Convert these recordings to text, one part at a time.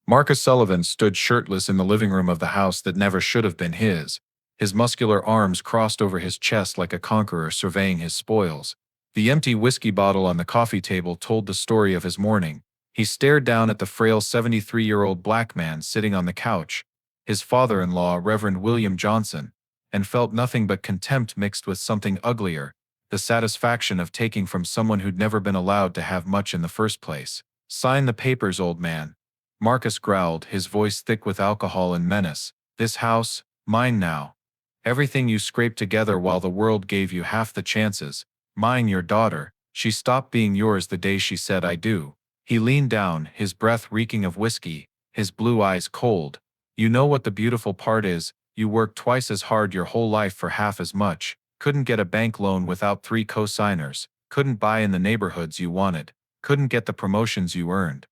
Marcus Sullivan stood shirtless in the living room of the house that never should have been his muscular arms crossed over his chest like a conqueror surveying his spoils. The empty whiskey bottle on the coffee table told the story of his morning. He stared down at the frail 73-year-old black man sitting on the couch, his father-in-law, Reverend William Johnson, and felt nothing but contempt mixed with something uglier, the satisfaction of taking from someone who'd never been allowed to have much in the first place. "Sign the papers, old man," Marcus growled, his voice thick with alcohol and menace. "This house, mine now. Everything you scraped together while the world gave you half the chances. Mine, your daughter. She stopped being yours the day she said I do." He leaned down, his breath reeking of whiskey, his blue eyes cold. "You know what the beautiful part is? You worked twice as hard your whole life for half as much, couldn't get a bank loan without 3 co-signers, couldn't buy in the neighborhoods you wanted, couldn't get the promotions you earned.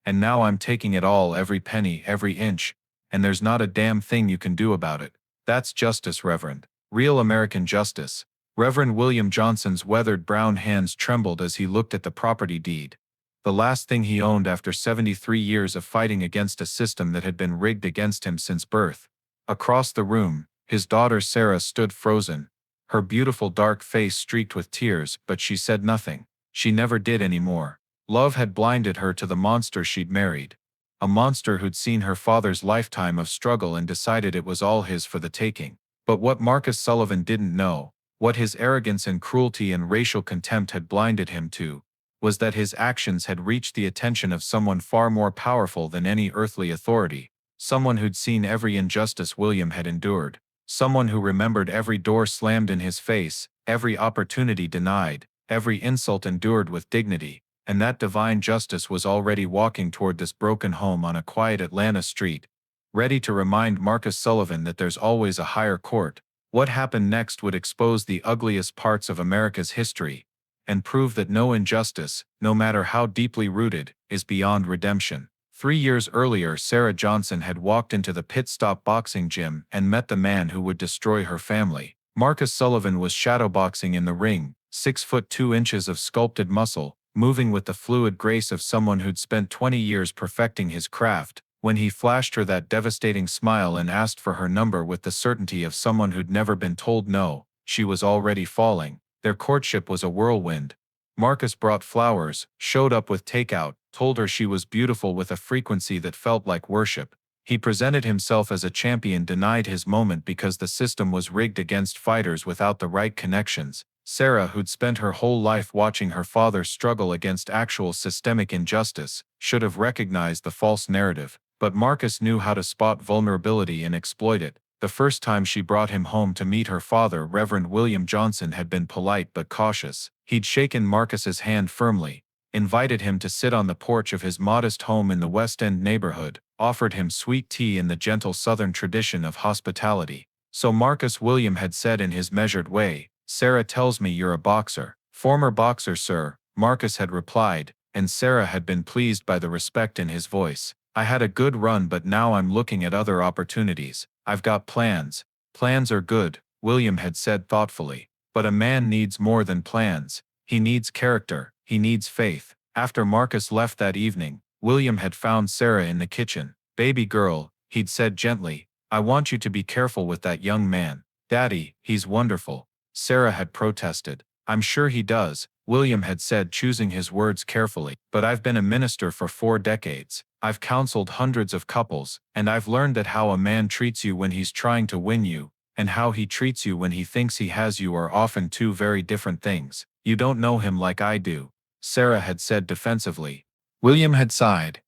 And now I'm taking it all, every penny, every inch, and there's not a damn thing you can do about it. That's justice, Reverend. Real American justice." Reverend William Johnson's weathered brown hands trembled as he looked at the property deed. The last thing he owned after 73 years of fighting against a system that had been rigged against him since birth. Across the room, his daughter Sarah stood frozen, her beautiful dark face streaked with tears, but she said nothing. She never did anymore. Love had blinded her to the monster she'd married. A monster who'd seen her father's lifetime of struggle and decided it was all his for the taking. But what Marcus Sullivan didn't know, what his arrogance and cruelty and racial contempt had blinded him to, was that his actions had reached the attention of someone far more powerful than any earthly authority, someone who'd seen every injustice William had endured, someone who remembered every door slammed in his face, every opportunity denied, every insult endured with dignity, and that divine justice was already walking toward this broken home on a quiet Atlanta street, ready to remind Marcus Sullivan that there's always a higher court. What happened next would expose the ugliest parts of America's history, and prove that no injustice, no matter how deeply rooted, is beyond redemption. 3 years earlier, Sarah Johnson had walked into the Pit Stop boxing gym and met the man who would destroy her family. Marcus Sullivan was shadowboxing in the ring, 6 foot 2 inches of sculpted muscle, moving with the fluid grace of someone who'd spent 20 years perfecting his craft. When he flashed her that devastating smile and asked for her number with the certainty of someone who'd never been told no, she was already falling. Their courtship was a whirlwind. Marcus brought flowers, showed up with takeout, told her she was beautiful with a frequency that felt like worship. He presented himself as a champion, denied his moment because the system was rigged against fighters without the right connections. Sarah, who'd spent her whole life watching her father struggle against actual systemic injustice, should have recognized the false narrative. But Marcus knew how to spot vulnerability and exploit it. The first time she brought him home to meet her father, Reverend William Johnson had been polite but cautious. He'd shaken Marcus's hand firmly, invited him to sit on the porch of his modest home in the West End neighborhood, offered him sweet tea in the gentle Southern tradition of hospitality. So Marcus William had said in his measured way, "Sarah tells me you're a boxer." "Former boxer, sir," Marcus had replied, and Sarah had been pleased by the respect in his voice. "I had a good run, but now I'm looking at other opportunities. I've got plans." "Plans are good," William had said thoughtfully. "But a man needs more than plans. He needs character, he needs faith." After Marcus left that evening, William had found Sarah in the kitchen. "Baby girl," he'd said gently, "I want you to be careful with that young man." "Daddy, he's wonderful," Sarah had protested. "I'm sure he does," William had said, choosing his words carefully. "But I've been a minister for 4 decades. I've counseled hundreds of couples, and I've learned that how a man treats you when he's trying to win you, and how he treats you when he thinks he has you are often 2 very different things. You don't know him like I do," Sarah had said defensively. William had sighed.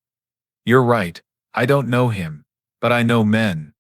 "You're right, I don't know him. But I know men.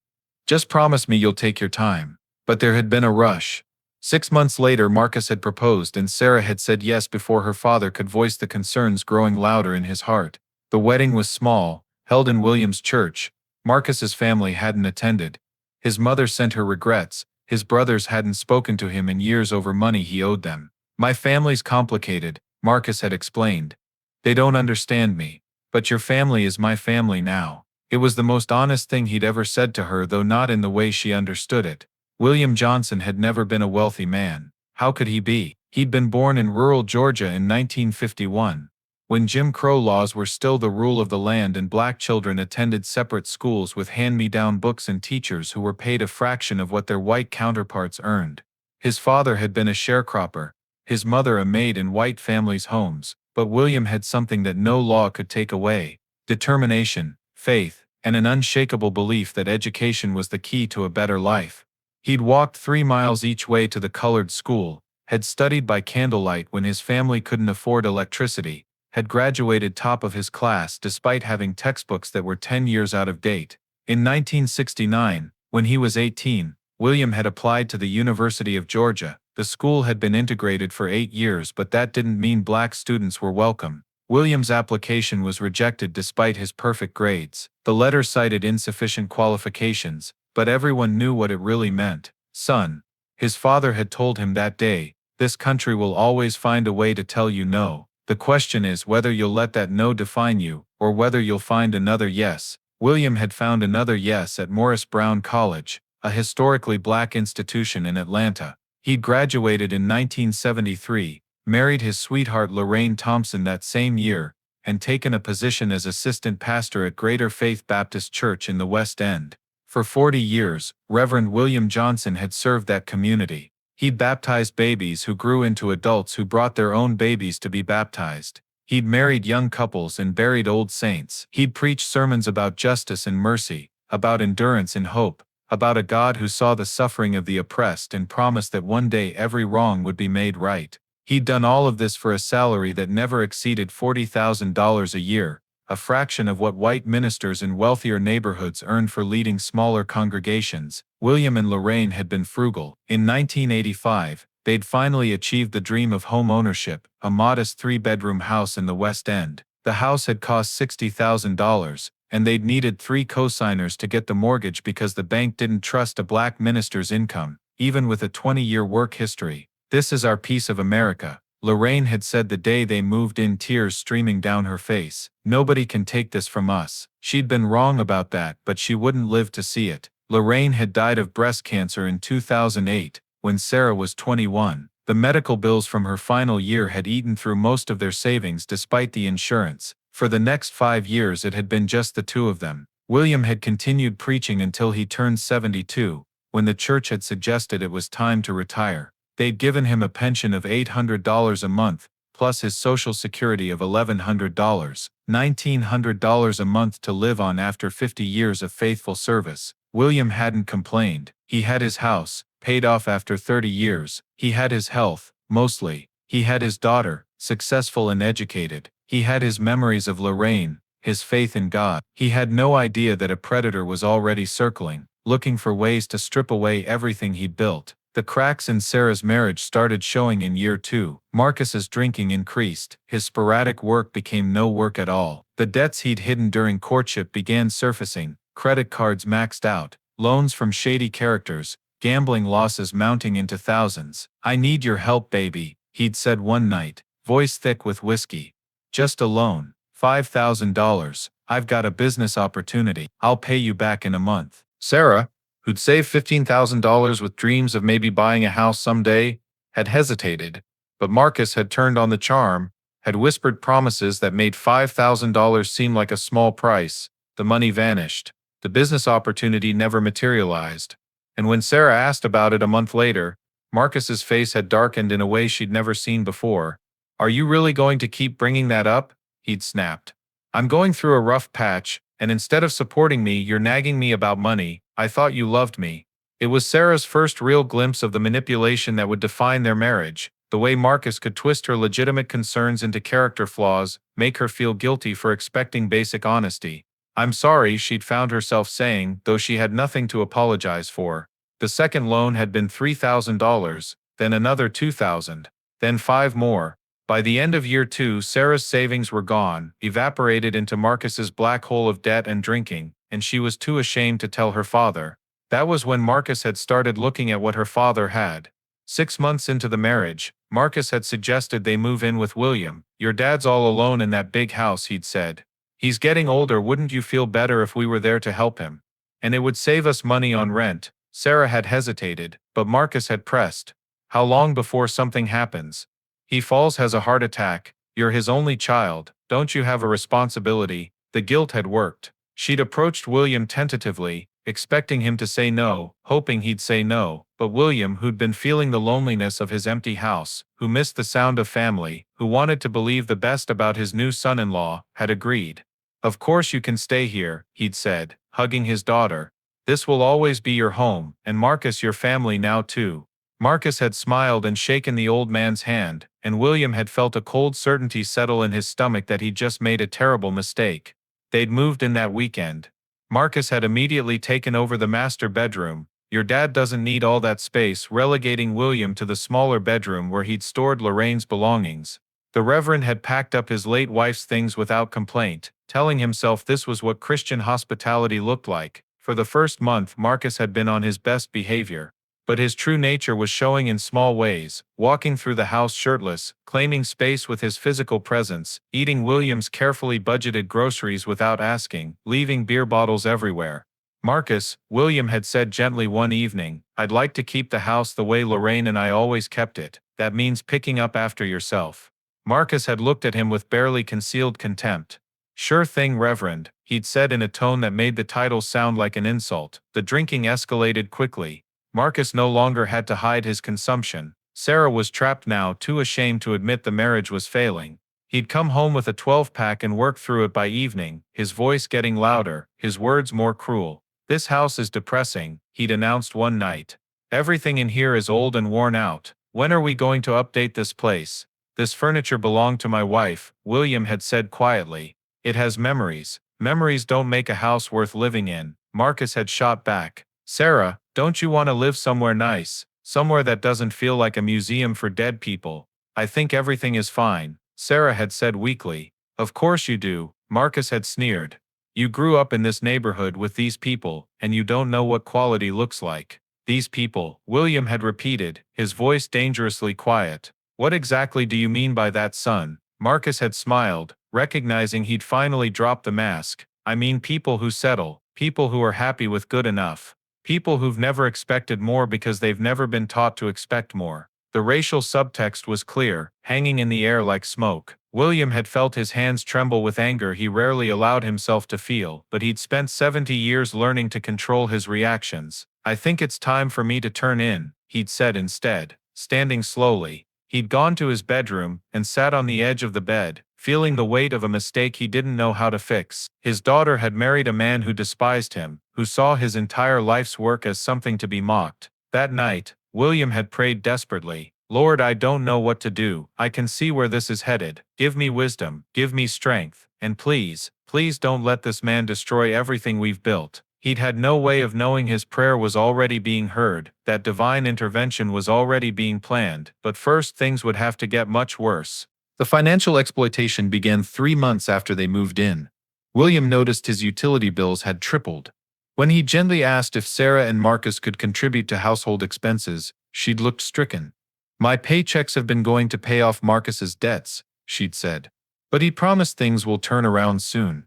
Just promise me you'll take your time." But there had been a rush. 6 months later, Marcus had proposed, and Sarah had said yes before her father could voice the concerns growing louder in his heart. The wedding was small, held in William's church. Marcus's family hadn't attended. His mother sent her regrets. His brothers hadn't spoken to him in years over money he owed them. "My family's complicated," Marcus had explained. "They don't understand me. But your family is my family now." It was the most honest thing he'd ever said to her, though not in the way she understood it. William Johnson had never been a wealthy man. How could he be? He'd been born in rural Georgia in 1951. when Jim Crow laws were still the rule of the land and black children attended separate schools with hand-me-down books and teachers who were paid a fraction of what their white counterparts earned. His father had been a sharecropper, his mother a maid in white families' homes, but William had something that no law could take away: determination, faith, and an unshakable belief that education was the key to a better life. He'd walked 3 miles each way to the colored school, had studied by candlelight when his family couldn't afford electricity, had graduated top of his class despite having textbooks that were 10 years out of date. In 1969, when he was 18, William had applied to the University of Georgia. The school had been integrated for 8 years, but that didn't mean black students were welcome. William's application was rejected despite his perfect grades. The letter cited insufficient qualifications, but everyone knew what it really meant. Son, his father had told him that day, this country will always find a way to tell you no. The question is whether you'll let that no define you, or whether you'll find another yes. William had found another yes at Morris Brown College, a historically black institution in Atlanta. He'd graduated in 1973, married his sweetheart Lorraine Thompson that same year, and taken a position as assistant pastor at Greater Faith Baptist Church in the West End. For 40 years, Reverend William Johnson had served that community. He'd baptized babies who grew into adults who brought their own babies to be baptized. He'd married young couples and buried old saints. He'd preached sermons about justice and mercy, about endurance and hope, about a God who saw the suffering of the oppressed and promised that one day every wrong would be made right. He'd done all of this for a salary that never exceeded $40,000 a year, a fraction of what white ministers in wealthier neighborhoods earned for leading smaller congregations. William and Lorraine had been frugal. In 1985, they'd finally achieved the dream of home ownership, a modest 3-bedroom house in the West End. The house had cost $60,000, and they'd needed 3 co-signers to get the mortgage because the bank didn't trust a black minister's income, even with a 20-year work history. "This is our piece of America," Lorraine had said the day they moved in, tears streaming down her face. "Nobody can take this from us." She'd been wrong about that, but she wouldn't live to see it. Lorraine had died of breast cancer in 2008, when Sarah was 21. The medical bills from her final year had eaten through most of their savings despite the insurance. For the next 5 years it had been just the two of them. William had continued preaching until he turned 72, when the church had suggested it was time to retire. They'd given him a pension of $800 a month, plus his Social Security of $1,100, $1,900 a month to live on after 50 years of faithful service. William hadn't complained. He had his house, paid off after 30 years. He had his health, mostly. He had his daughter, successful and educated. He had his memories of Lorraine, his faith in God. He had no idea that a predator was already circling, looking for ways to strip away everything he'd built. The cracks in Sarah's marriage started showing in year 2. Marcus's drinking increased. His sporadic work became no work at all. The debts he'd hidden during courtship began surfacing. Credit cards maxed out, loans from shady characters, gambling losses mounting into thousands. "I need your help, baby," he'd said one night, voice thick with whiskey. "Just a loan, $5,000. I've got a business opportunity. I'll pay you back in a month." Sarah, who'd saved $15,000 with dreams of maybe buying a house someday, had hesitated, but Marcus had turned on the charm, had whispered promises that made $5,000 seem like a small price. The money vanished. The business opportunity never materialized. And when Sarah asked about it a month later, Marcus's face had darkened in a way she'd never seen before. "Are you really going to keep bringing that up?" he'd snapped. "I'm going through a rough patch, and instead of supporting me, you're nagging me about money. I thought you loved me." It was Sarah's first real glimpse of the manipulation that would define their marriage, the way Marcus could twist her legitimate concerns into character flaws, make her feel guilty for expecting basic honesty. "I'm sorry," she'd found herself saying, though she had nothing to apologize for. The second loan had been $3,000, then another $2,000, then 5 more. By the end of year 2, Sarah's savings were gone, evaporated into Marcus's black hole of debt and drinking, and she was too ashamed to tell her father. That was when Marcus had started looking at what her father had. 6 months into the marriage, Marcus had suggested they move in with William. "Your dad's all alone in that big house," he'd said. "He's getting older. Wouldn't you feel better if we were there to help him? And it would save us money on rent." Sarah had hesitated, but Marcus had pressed. "How long before something happens?" "He falls, has a heart attack. You're his only child." Don't you have a responsibility? The guilt had worked. She'd approached William tentatively, expecting him to say no, hoping he'd say no, but William, who'd been feeling the loneliness of his empty house, who missed the sound of family, who wanted to believe the best about his new son-in-law, had agreed. Of course you can stay here, he'd said, hugging his daughter. This will always be your home, and Marcus your family now too. Marcus had smiled and shaken the old man's hand, and William had felt a cold certainty settle in his stomach that he'd just made a terrible mistake. They'd moved in that weekend. Marcus had immediately taken over the master bedroom. Your dad doesn't need all that space, relegating William to the smaller bedroom where he'd stored Lorraine's belongings. The Reverend had packed up his late wife's things without complaint, telling himself this was what Christian hospitality looked like. For the first month, Marcus had been on his best behavior. But his true nature was showing in small ways, walking through the house shirtless, claiming space with his physical presence, eating William's carefully budgeted groceries without asking, leaving beer bottles everywhere. Marcus, William had said gently one evening, I'd like to keep the house the way Lorraine and I always kept it. That means picking up after yourself. Marcus had looked at him with barely concealed contempt. Sure thing, Reverend, he'd said in a tone that made the title sound like an insult. The drinking escalated quickly. Marcus no longer had to hide his consumption. Sarah was trapped now, too ashamed to admit the marriage was failing. He'd come home with a 12-pack and work through it by evening, his voice getting louder, his words more cruel. This house is depressing, he'd announced one night. Everything in here is old and worn out. When are we going to update this place? This furniture belonged to my wife, William had said quietly. It has memories. Memories don't make a house worth living in, Marcus had shot back. Sarah, don't you want to live somewhere nice, somewhere that doesn't feel like a museum for dead people? I think everything is fine, Sarah had said weakly. Of course you do, Marcus had sneered. You grew up in this neighborhood with these people, and you don't know what quality looks like. These people, William had repeated, his voice dangerously quiet. What exactly do you mean by that, son? Marcus had smiled, recognizing he'd finally dropped the mask. I mean people who settle, people who are happy with good enough. People who've never expected more because they've never been taught to expect more. The racial subtext was clear, hanging in the air like smoke. William had felt his hands tremble with anger he rarely allowed himself to feel, but he'd spent 70 years learning to control his reactions. I think it's time for me to turn in, he'd said instead, standing slowly. He'd gone to his bedroom and sat on the edge of the bed, feeling the weight of a mistake he didn't know how to fix. His daughter had married a man who despised him, who saw his entire life's work as something to be mocked. That night, William had prayed desperately, Lord, I don't know what to do. I can see where this is headed. Give me wisdom, give me strength, and please, please don't let this man destroy everything we've built. He'd had no way of knowing his prayer was already being heard, that divine intervention was already being planned, but first things would have to get much worse. The financial exploitation began 3 months after they moved in. William noticed his utility bills had tripled. When he gently asked if Sarah and Marcus could contribute to household expenses, she'd looked stricken. My paychecks have been going to pay off Marcus's debts, she'd said. But he promised things will turn around soon.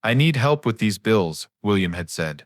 I need help with these bills, William had said.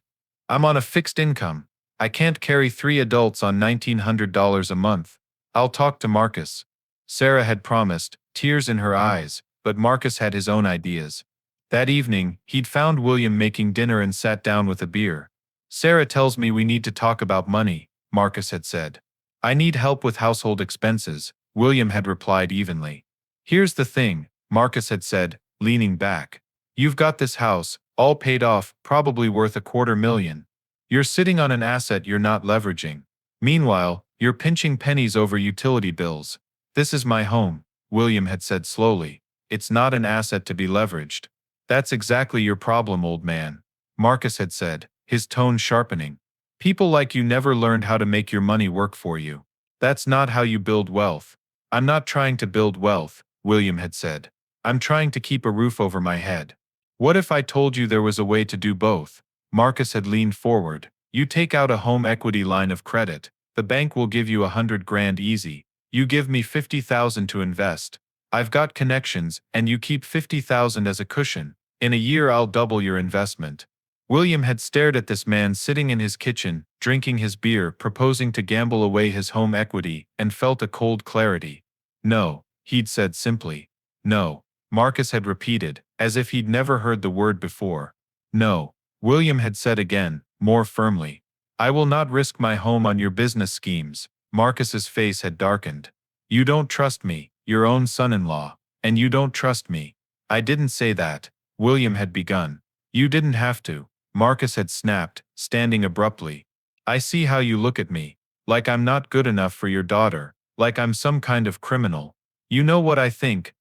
I'm on a fixed income. I can't carry 3 adults on $1,900 a month. I'll talk to Marcus. Sarah had promised, tears in her eyes, but Marcus had his own ideas. That evening, he'd found William making dinner and sat down with a beer. Sarah tells me we need to talk about money, Marcus had said. I need help with household expenses, William had replied evenly. Here's the thing, Marcus had said, leaning back. You've got this house, all paid off, probably worth $250,000. You're sitting on an asset you're not leveraging. Meanwhile, you're pinching pennies over utility bills. This is my home, William had said slowly. It's not an asset to be leveraged. That's exactly your problem, old man, Marcus had said, his tone sharpening. People like you never learned how to make your money work for you. That's not how you build wealth. I'm not trying to build wealth, William had said. I'm trying to keep a roof over my head. What if I told you there was a way to do both? Marcus had leaned forward. You take out a home equity line of credit. The bank will give you $100,000 easy. You give me $50,000 to invest. I've got connections, and you keep $50,000 as a cushion. In a year I'll double your investment. William had stared at this man sitting in his kitchen, drinking his beer, proposing to gamble away his home equity, and felt a cold clarity. No, he'd said simply. No. Marcus had repeated, as if he'd never heard the word before. No, William had said again, more firmly. I will not risk my home on your business schemes. Marcus's face had darkened. You don't trust me, your own son-in-law, and you don't trust me. I didn't say that, William had begun. You didn't have to, Marcus had snapped, standing abruptly. I see how you look at me, like I'm not good enough for your daughter, like I'm some kind of criminal. You know what I think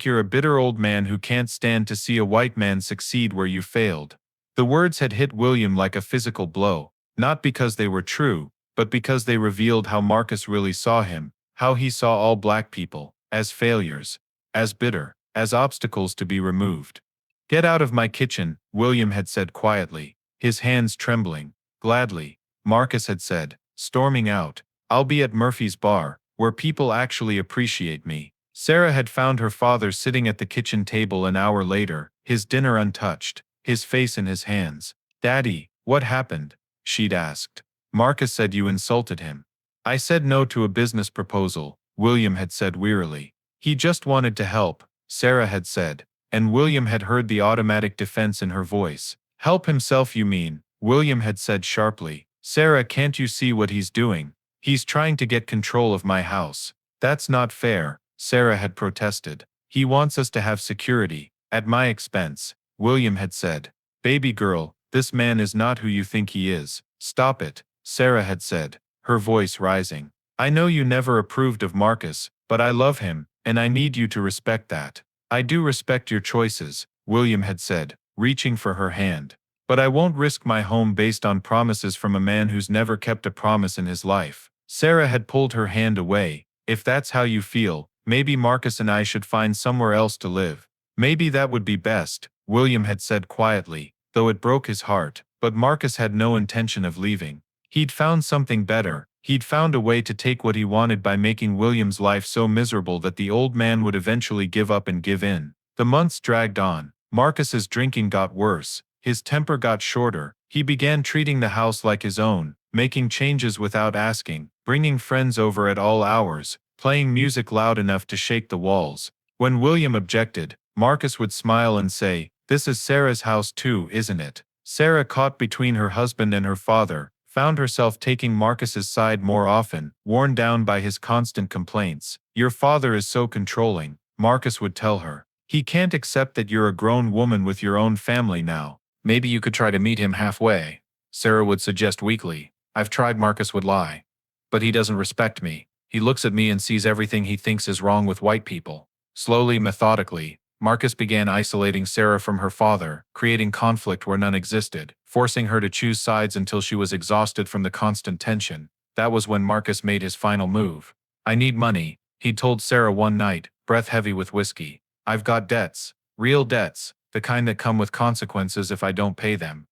you're a bitter old man who can't stand to see a white man succeed where you failed. The words had hit William like a physical blow, not because they were true, but because they revealed how Marcus really saw him, how he saw all black people, as failures, as bitter, as obstacles to be removed. Get out of my kitchen, William had said quietly, his hands trembling. Gladly, Marcus had said, storming out. I'll be at Murphy's bar, where people actually appreciate me. Sarah had found her father sitting at the kitchen table an hour later, his dinner untouched, his face in his hands. Daddy, what happened? She'd asked. Marcus said you insulted him. I said no to a business proposal, William had said wearily. He just wanted to help, Sarah had said, and William had heard the automatic defense in her voice. Help himself, you mean? William had said sharply. Sarah, can't you see what he's doing? He's trying to get control of my house. That's not fair, Sarah had protested. He wants us to have security, at my expense, William had said. Baby girl, this man is not who you think he is. Stop it, Sarah had said, her voice rising. I know you never approved of Marcus, but I love him, and I need you to respect that. I do respect your choices, William had said, reaching for her hand. But I won't risk my home based on promises from a man who's never kept a promise in his life. Sarah had pulled her hand away. If that's how you feel, maybe Marcus and I should find somewhere else to live. Maybe that would be best, William had said quietly, though it broke his heart. But Marcus had no intention of leaving. He'd found something better. He'd found a way to take what he wanted by making William's life so miserable that the old man would eventually give up and give in. The months dragged on. Marcus's drinking got worse. His temper got shorter. He began treating the house like his own, making changes without asking, bringing friends over at all hours, playing music loud enough to shake the walls. When William objected, Marcus would smile and say, "This is Sarah's house too, isn't it?" Sarah, caught between her husband and her father, found herself taking Marcus's side more often, worn down by his constant complaints. "Your father is so controlling," Marcus would tell her. "He can't accept that you're a grown woman with your own family now." "Maybe you could try to meet him halfway," Sarah would suggest weakly. "I've tried," Marcus would lie. "But he doesn't respect me. He looks at me and sees everything he thinks is wrong with white people." Slowly, methodically, Marcus began isolating Sarah from her father, creating conflict where none existed, forcing her to choose sides until she was exhausted from the constant tension. That was when Marcus made his final move. "I need money," he told Sarah one night, breath heavy with whiskey. "I've got debts. Real debts. The kind that come with consequences if I don't pay them."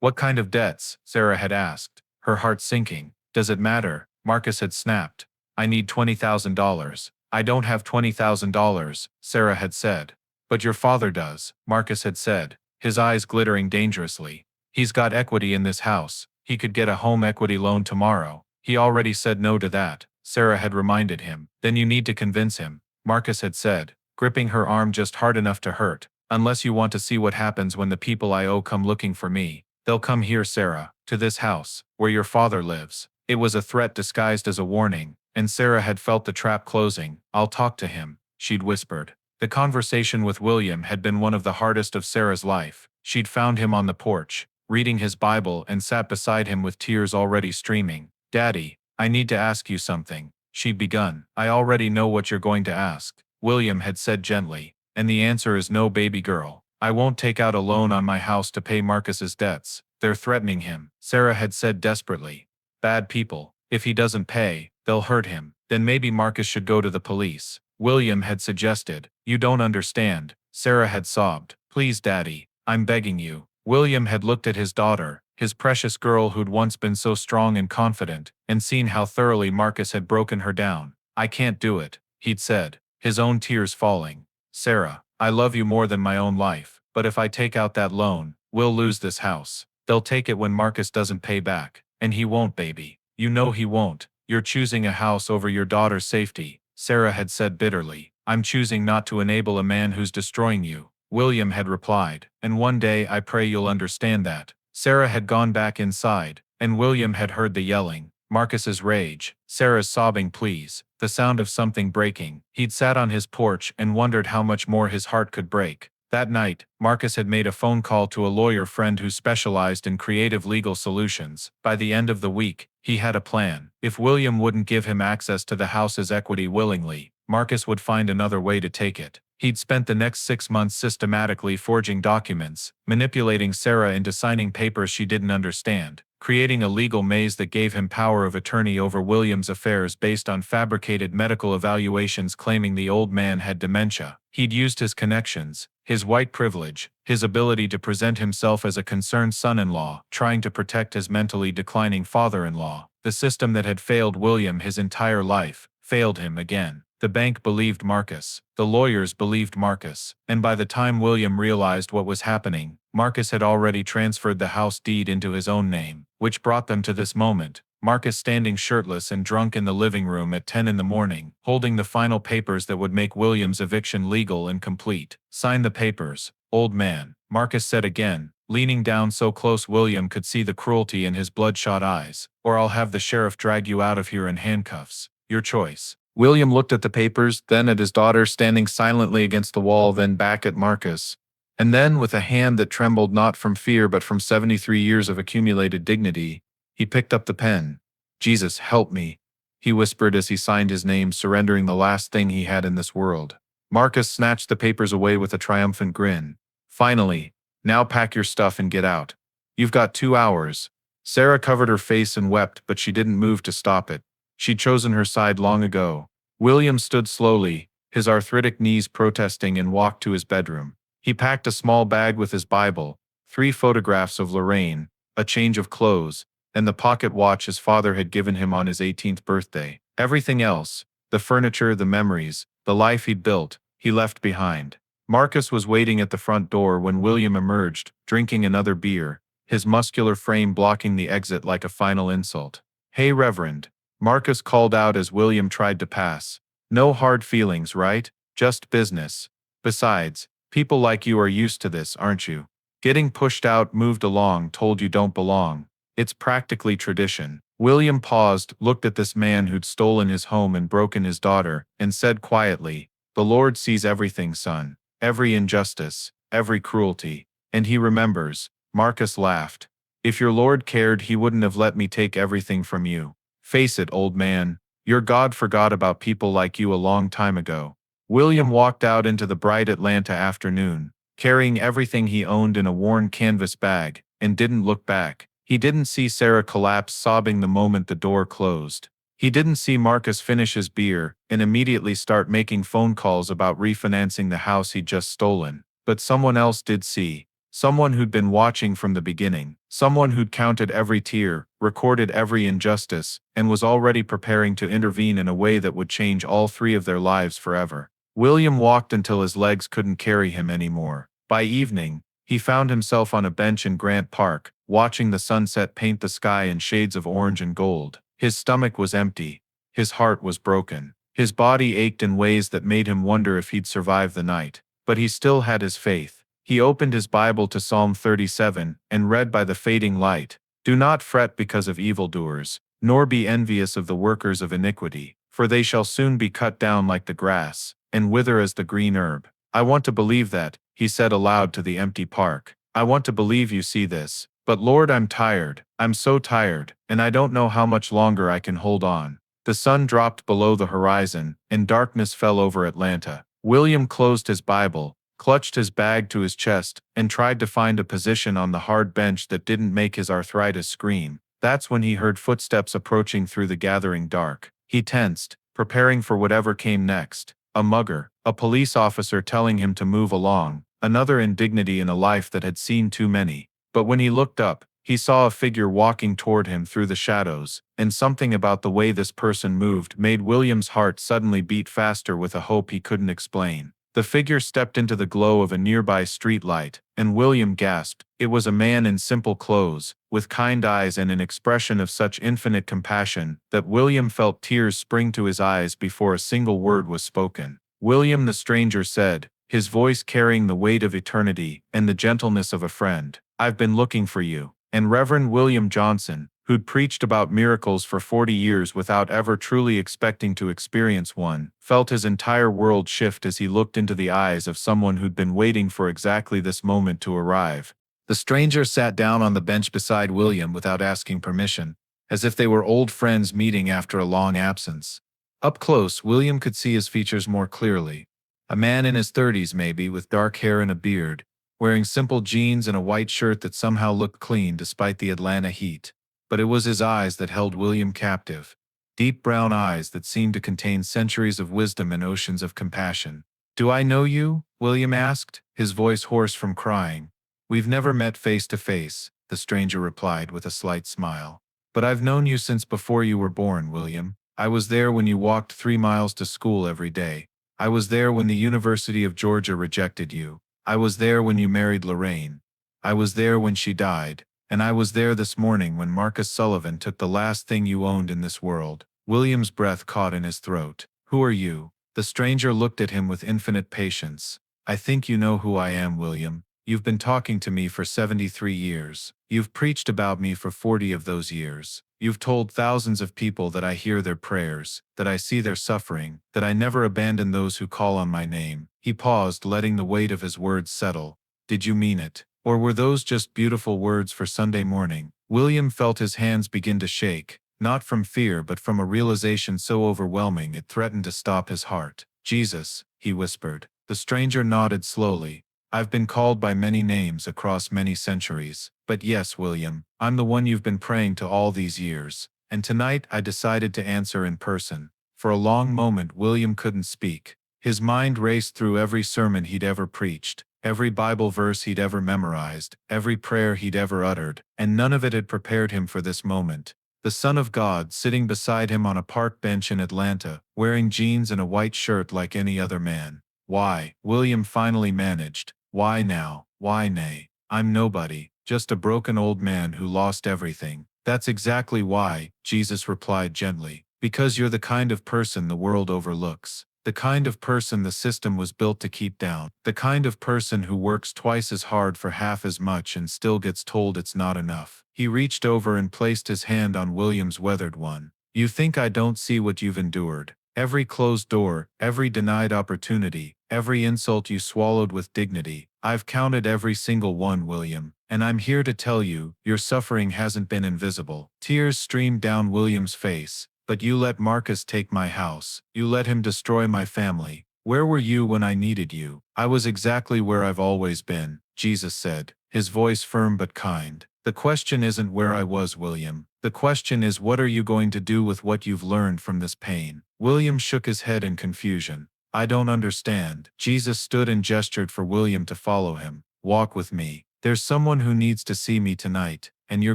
"What kind of debts?" Sarah had asked, her heart sinking. "Does it matter?" Marcus had snapped. "I need $20,000. "I don't have $20,000, Sarah had said. "But your father does," Marcus had said, his eyes glittering dangerously. "He's got equity in this house. He could get a home equity loan tomorrow." "He already said no to that," Sarah had reminded him. "Then you need to convince him," Marcus had said, gripping her arm just hard enough to hurt. "Unless you want to see what happens when the people I owe come looking for me. They'll come here, Sarah, to this house, where your father lives." It was a threat disguised as a warning, and Sarah had felt the trap closing. "I'll talk to him," she'd whispered. The conversation with William had been one of the hardest of Sarah's life. She'd found him on the porch, reading his Bible, and sat beside him with tears already streaming. "Daddy, I need to ask you something," she'd begun. "I already know what you're going to ask," William had said gently. "And the answer is no, baby girl. I won't take out a loan on my house to pay Marcus's debts. They're threatening him," Sarah had said desperately. "Bad people. If he doesn't pay, they'll hurt him. Then maybe Marcus should go to the police," William had suggested. "You don't understand," Sarah had sobbed. "Please, Daddy, I'm begging you." William had looked at his daughter, his precious girl who'd once been so strong and confident, and seen how thoroughly Marcus had broken her down. "I can't do it," he'd said, his own tears falling. "Sarah, I love you more than my own life, but if I take out that loan, we'll lose this house. They'll take it when Marcus doesn't pay back. And he won't, baby. You know he won't. You're choosing a house over your daughter's safety," Sarah had said bitterly. I'm choosing not to enable a man who's destroying you, William had replied, and one day I pray you'll understand that. Sarah had gone back inside, and William had heard the yelling, Marcus's rage, Sarah's sobbing pleas, the sound of something breaking. He'd sat on his porch and wondered how much more his heart could break. That night, Marcus had made a phone call to a lawyer friend who specialized in creative legal solutions. By the end of the week, he had a plan. If William wouldn't give him access to the house's equity willingly, Marcus would find another way to take it. He'd spent the next 6 months systematically forging documents, manipulating Sarah into signing papers she didn't understand, creating a legal maze that gave him power of attorney over William's affairs based on fabricated medical evaluations claiming the old man had dementia. He'd used his connections, his white privilege, his ability to present himself as a concerned son-in-law, trying to protect his mentally declining father-in-law. The system that had failed William his entire life, failed him again. The bank believed Marcus, the lawyers believed Marcus, and by the time William realized what was happening, Marcus had already transferred the house deed into his own name, which brought them to this moment. Marcus standing shirtless and drunk in the living room at 10 in the morning, holding the final papers that would make William's eviction legal and complete. Sign the papers, old man, Marcus said again, leaning down so close William could see the cruelty in his bloodshot eyes, or I'll have the sheriff drag you out of here in handcuffs. Your choice. William looked at the papers, then at his daughter standing silently against the wall, then back at Marcus. And then, with a hand that trembled not from fear but from 73 years of accumulated dignity, he picked up the pen. Jesus, help me, he whispered as he signed his name, surrendering the last thing he had in this world. Marcus snatched the papers away with a triumphant grin. Finally, now pack your stuff and get out. You've got 2 hours. Sarah covered her face and wept, but she didn't move to stop it. She'd chosen her side long ago. William stood slowly, his arthritic knees protesting, and walked to his bedroom. He packed a small bag with his Bible, 3 photographs of Lorraine, a change of clothes, and the pocket watch his father had given him on his 18th birthday. Everything else, the furniture, the memories, the life he'd built, he left behind. Marcus was waiting at the front door when William emerged, drinking another beer, his muscular frame blocking the exit like a final insult. Hey, Reverend, Marcus called out as William tried to pass. No hard feelings, right? Just business. Besides, people like you are used to this, aren't you? Getting pushed out, moved along, told you don't belong. It's practically tradition. William paused, looked at this man who'd stolen his home and broken his daughter, and said quietly, "The Lord sees everything, son. Every injustice, every cruelty. And he remembers." Marcus laughed. "If your Lord cared, he wouldn't have let me take everything from you. Face it, old man, your God forgot about people like you a long time ago." William walked out into the bright Atlanta afternoon, carrying everything he owned in a worn canvas bag, and didn't look back. He didn't see Sarah collapse sobbing the moment the door closed. He didn't see Marcus finish his beer and immediately start making phone calls about refinancing the house he'd just stolen. But someone else did see. Someone who'd been watching from the beginning. Someone who'd counted every tear, recorded every injustice, and was already preparing to intervene in a way that would change all 3 of their lives forever. William walked until his legs couldn't carry him anymore. By evening, he found himself on a bench in Grant Park, watching the sunset paint the sky in shades of orange and gold. His stomach was empty. His heart was broken. His body ached in ways that made him wonder if he'd survive the night. But he still had his faith. He opened his Bible to Psalm 37 and read by the fading light, "Do not fret because of evildoers, nor be envious of the workers of iniquity, for they shall soon be cut down like the grass, and wither as the green herb." I want to believe that, he said aloud to the empty park. I want to believe you see this. But Lord, I'm tired. I'm so tired, and I don't know how much longer I can hold on. The sun dropped below the horizon, and darkness fell over Atlanta. William closed his Bible, clutched his bag to his chest, and tried to find a position on the hard bench that didn't make his arthritis scream. That's when he heard footsteps approaching through the gathering dark. He tensed, preparing for whatever came next. A mugger, a police officer telling him to move along, another indignity in a life that had seen too many. But when he looked up, he saw a figure walking toward him through the shadows, and something about the way this person moved made William's heart suddenly beat faster with a hope he couldn't explain. The figure stepped into the glow of a nearby street light, and William gasped. It was a man in simple clothes, with kind eyes and an expression of such infinite compassion that William felt tears spring to his eyes before a single word was spoken. William, the stranger said, his voice carrying the weight of eternity and the gentleness of a friend. I've been looking for you. And Reverend William Johnson, who'd preached about miracles for 40 years without ever truly expecting to experience one, felt his entire world shift as he looked into the eyes of someone who'd been waiting for exactly this moment to arrive. The stranger sat down on the bench beside William without asking permission, as if they were old friends meeting after a long absence. Up close, William could see his features more clearly. A man in his 30s maybe, with dark hair and a beard, wearing simple jeans and a white shirt that somehow looked clean despite the Atlanta heat. But it was his eyes that held William captive. Deep brown eyes that seemed to contain centuries of wisdom and oceans of compassion. "Do I know you?" William asked, his voice hoarse from crying. "We've never met face to face," the stranger replied with a slight smile. "But I've known you since before you were born, William. I was there when you walked 3 miles to school every day. I was there when the University of Georgia rejected you. I was there when you married Lorraine. I was there when she died. And I was there this morning when Marcus Sullivan took the last thing you owned in this world." William's breath caught in his throat. "Who are you?" The stranger looked at him with infinite patience. "I think you know who I am, William. You've been talking to me for 73 years. You've preached about me for 40 of those years. You've told thousands of people that I hear their prayers, that I see their suffering, that I never abandon those who call on my name." He paused, letting the weight of his words settle. "Did you mean it? Or were those just beautiful words for Sunday morning?" William felt his hands begin to shake, not from fear but from a realization so overwhelming it threatened to stop his heart. "Jesus," he whispered. The stranger nodded slowly. "I've been called by many names across many centuries. But yes, William, I'm the one you've been praying to all these years. And tonight I decided to answer in person." For a long moment William couldn't speak. His mind raced through every sermon he'd ever preached, every Bible verse he'd ever memorized, every prayer he'd ever uttered, and none of it had prepared him for this moment. The Son of God sitting beside him on a park bench in Atlanta, wearing jeans and a white shirt like any other man. "Why?" William finally managed. "Why now? Why nay? I'm nobody, just a broken old man who lost everything." "That's exactly why," Jesus replied gently. "Because you're the kind of person the world overlooks. The kind of person the system was built to keep down. The kind of person who works twice as hard for half as much and still gets told it's not enough." He reached over and placed his hand on William's weathered one. "You think I don't see what you've endured? Every closed door, every denied opportunity, every insult you swallowed with dignity. I've counted every single one, William. And I'm here to tell you, your suffering hasn't been invisible." Tears streamed down William's face. "But you let Marcus take my house. You let him destroy my family. Where were you when I needed you?" "I was exactly where I've always been," Jesus said, his voice firm but kind. "The question isn't where I was, William. The question is, what are you going to do with what you've learned from this pain?" William shook his head in confusion. "I don't understand." Jesus stood and gestured for William to follow him. "Walk with me. There's someone who needs to see me tonight, and you're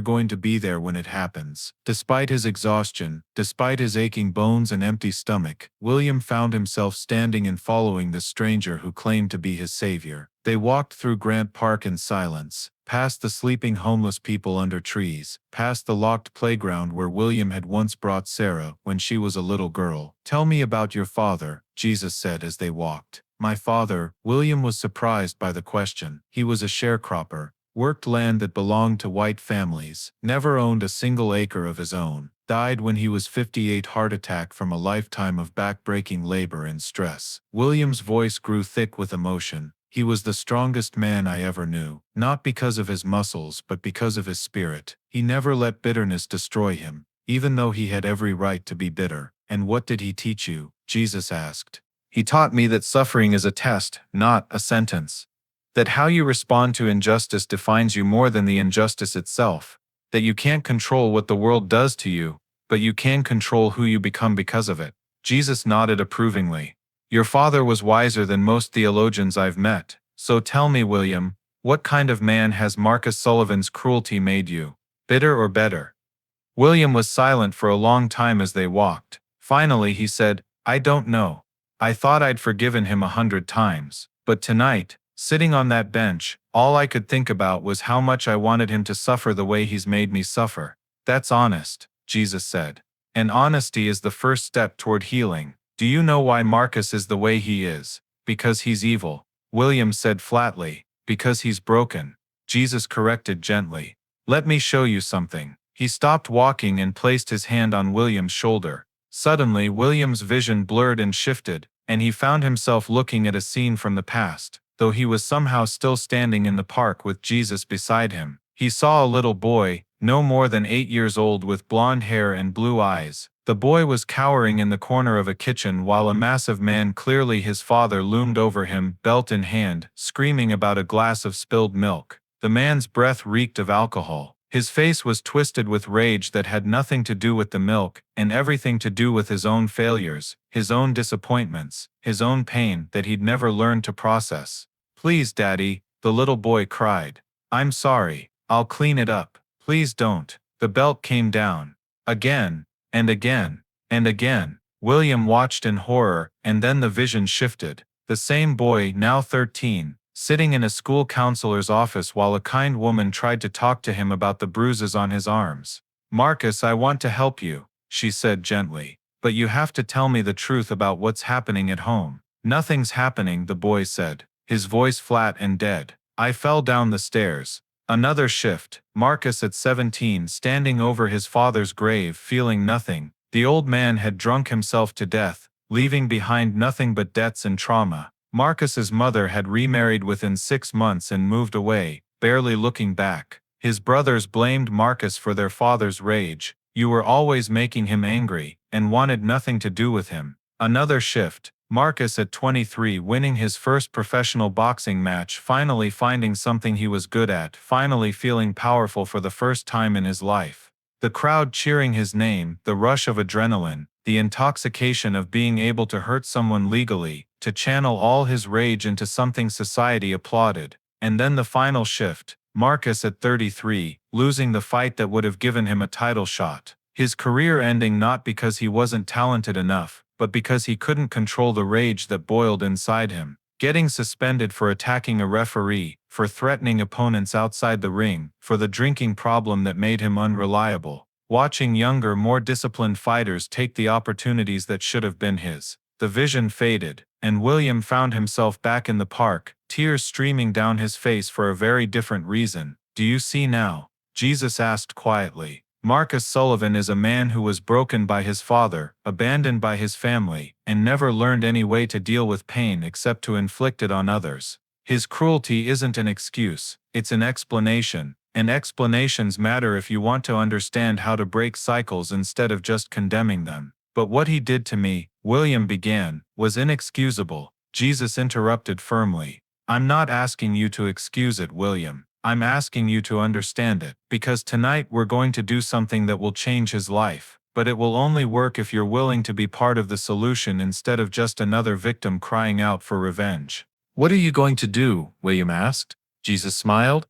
going to be there when it happens." Despite his exhaustion, despite his aching bones and empty stomach, William found himself standing and following the stranger who claimed to be his savior. They walked through Grant Park in silence, past the sleeping homeless people under trees, past the locked playground where William had once brought Sarah when she was a little girl. "Tell me about your father," Jesus said as they walked. "My father," William was surprised by the question. "He was a sharecropper, worked land that belonged to white families, never owned a single acre of his own, died when he was 58, heart attack from a lifetime of back-breaking labor and stress." William's voice grew thick with emotion. "He was the strongest man I ever knew, not because of his muscles but because of his spirit. He never let bitterness destroy him, even though he had every right to be bitter." "And what did he teach you?" Jesus asked. "He taught me that suffering is a test, not a sentence. That how you respond to injustice defines you more than the injustice itself. That you can't control what the world does to you, but you can control who you become because of it." Jesus nodded approvingly. "Your father was wiser than most theologians I've met. So tell me, William, what kind of man has Marcus Sullivan's cruelty made you? Bitter or better?" William was silent for a long time as they walked. Finally he said, "I don't know. I thought I'd forgiven him 100 times. But tonight, sitting on that bench, all I could think about was how much I wanted him to suffer the way he's made me suffer." "That's honest," Jesus said. "And honesty is the first step toward healing." Do you know why Marcus is the way he is? Because he's evil. William said flatly. Because he's broken. Jesus corrected gently. Let me show you something. He stopped walking and placed his hand on William's shoulder. Suddenly, William's vision blurred and shifted, and he found himself looking at a scene from the past, though he was somehow still standing in the park with Jesus beside him. He saw a little boy, no more than 8 years old, with blonde hair and blue eyes. The boy was cowering in the corner of a kitchen while a massive man, clearly his father, loomed over him, belt in hand, screaming about a glass of spilled milk. The man's breath reeked of alcohol. His face was twisted with rage that had nothing to do with the milk, and everything to do with his own failures, his own disappointments, his own pain that he'd never learned to process. Please, Daddy, the little boy cried. I'm sorry. I'll clean it up. Please don't. The belt came down. Again, and again, and again. William watched in horror, and then the vision shifted. The same boy, now 13, sitting in a school counselor's office while a kind woman tried to talk to him about the bruises on his arms. Marcus, I want to help you, she said gently, but you have to tell me the truth about what's happening at home. Nothing's happening, the boy said, his voice flat and dead. I fell down the stairs. Another shift. Marcus at 17, standing over his father's grave, feeling nothing. The old man had drunk himself to death, leaving behind nothing but debts and trauma. Marcus's mother had remarried within 6 months and moved away, barely looking back. His brothers blamed Marcus for their father's rage. You were always making him angry, and wanted nothing to do with him. Another shift. Marcus at 23, winning his first professional boxing match, finally finding something he was good at, finally feeling powerful for the first time in his life. The crowd cheering his name, the rush of adrenaline, the intoxication of being able to hurt someone legally, to channel all his rage into something society applauded. And then the final shift. Marcus at 33, losing the fight that would have given him a title shot. His career ending not because he wasn't talented enough, but because he couldn't control the rage that boiled inside him. Getting suspended for attacking a referee, for threatening opponents outside the ring, for the drinking problem that made him unreliable. Watching younger, more disciplined fighters take the opportunities that should have been his. The vision faded, and William found himself back in the park, tears streaming down his face for a very different reason. Do you see now? Jesus asked quietly. Marcus Sullivan is a man who was broken by his father, abandoned by his family, and never learned any way to deal with pain except to inflict it on others. His cruelty isn't an excuse, it's an explanation, and explanations matter if you want to understand how to break cycles instead of just condemning them. But what he did to me, William began, was inexcusable. Jesus interrupted firmly. I'm not asking you to excuse it, William. I'm asking you to understand it, because tonight we're going to do something that will change his life, but it will only work if you're willing to be part of the solution instead of just another victim crying out for revenge. What are you going to do? William asked. Jesus smiled,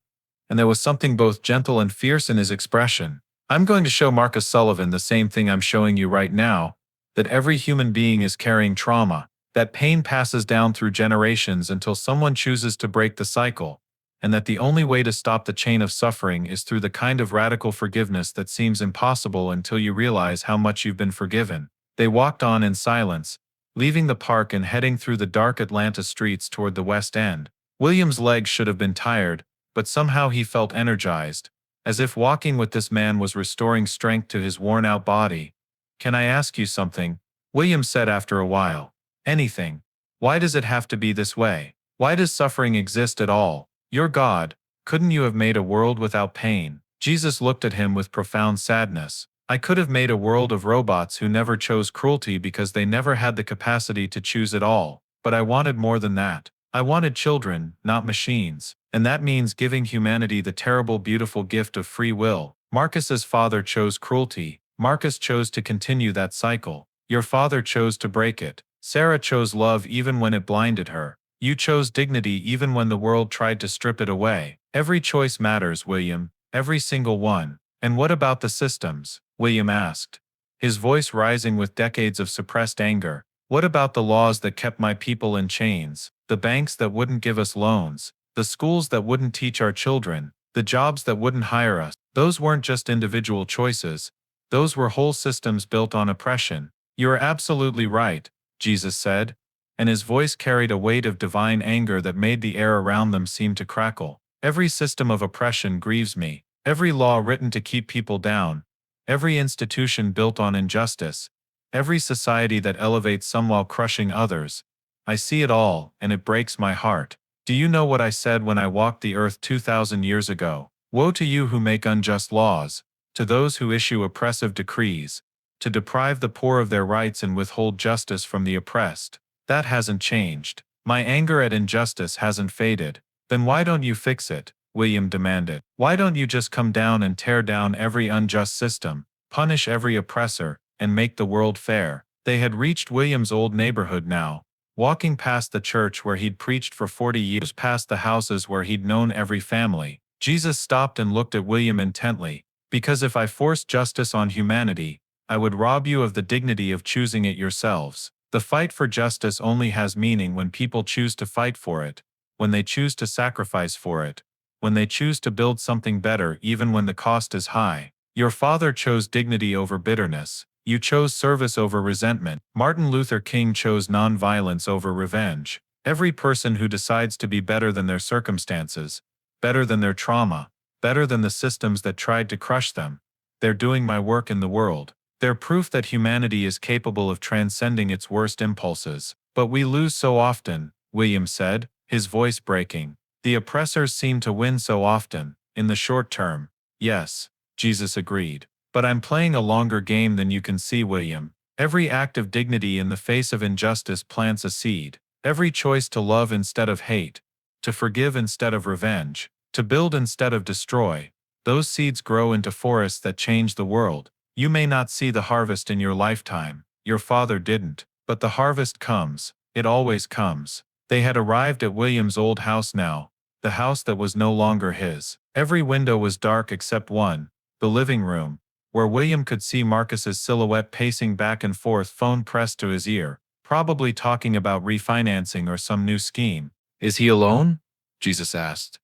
and there was something both gentle and fierce in his expression. I'm going to show Marcus Sullivan the same thing I'm showing you right now, that every human being is carrying trauma, that pain passes down through generations until someone chooses to break the cycle, and that the only way to stop the chain of suffering is through the kind of radical forgiveness that seems impossible until you realize how much you've been forgiven. They walked on in silence, leaving the park and heading through the dark Atlanta streets toward the West End. William's legs should have been tired, but somehow he felt energized, as if walking with this man was restoring strength to his worn-out body. Can I ask you something? William said after a while. Anything. Why does it have to be this way? Why does suffering exist at all? You're God. Couldn't you have made a world without pain? Jesus looked at him with profound sadness. I could have made a world of robots who never chose cruelty because they never had the capacity to choose at all. But I wanted more than that. I wanted children, not machines. And that means giving humanity the terrible, beautiful gift of free will. Marcus's father chose cruelty. Marcus chose to continue that cycle. Your father chose to break it. Sarah chose love even when it blinded her. You chose dignity even when the world tried to strip it away. Every choice matters, William. Every single one. And what about the systems? William asked, his voice rising with decades of suppressed anger. What about the laws that kept my people in chains? The banks that wouldn't give us loans? The schools that wouldn't teach our children? The jobs that wouldn't hire us? Those weren't just individual choices. Those were whole systems built on oppression. You're absolutely right. Jesus said, and his voice carried a weight of divine anger that made the air around them seem to crackle. Every system of oppression grieves me, every law written to keep people down, every institution built on injustice, every society that elevates some while crushing others. I see it all, and it breaks my heart. Do you know what I said when I walked the earth 2,000 years ago? Woe to you who make unjust laws, to those who issue oppressive decrees, to deprive the poor of their rights and withhold justice from the oppressed. That hasn't changed. My anger at injustice hasn't faded. Then why don't you fix it? William demanded. Why don't you just come down and tear down every unjust system, punish every oppressor, and make the world fair? They had reached William's old neighborhood now, walking past the church where he'd preached for 40 years, past the houses where he'd known every family. Jesus stopped and looked at William intently. Because if I forced justice on humanity, I would rob you of the dignity of choosing it yourselves. The fight for justice only has meaning when people choose to fight for it, when they choose to sacrifice for it, when they choose to build something better even when the cost is high. Your father chose dignity over bitterness. You chose service over resentment. Martin Luther King chose nonviolence over revenge. Every person who decides to be better than their circumstances, better than their trauma, better than the systems that tried to crush them, they're doing my work in the world. They're proof that humanity is capable of transcending its worst impulses. But we lose so often, William said, his voice breaking. The oppressors seem to win so often, in the short term. Yes, Jesus agreed. But I'm playing a longer game than you can see, William. Every act of dignity in the face of injustice plants a seed. Every choice to love instead of hate, to forgive instead of revenge, to build instead of destroy. Those seeds grow into forests that change the world. You may not see the harvest in your lifetime. Your father didn't. But the harvest comes. It always comes. They had arrived at William's old house now, the house that was no longer his. Every window was dark except one, the living room, where William could see Marcus's silhouette pacing back and forth, phone pressed to his ear, probably talking about refinancing or some new scheme. Is he alone? Jesus asked.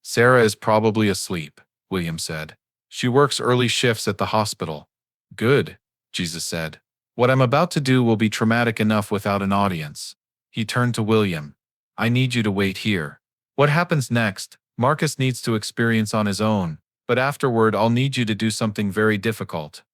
Sarah is probably asleep, William said. She works early shifts at the hospital. Good, Jesus said. What I'm about to do will be traumatic enough without an audience. He turned to William. I need you to wait here. What happens next, Marcus needs to experience on his own, but afterward I'll need you to do something very difficult.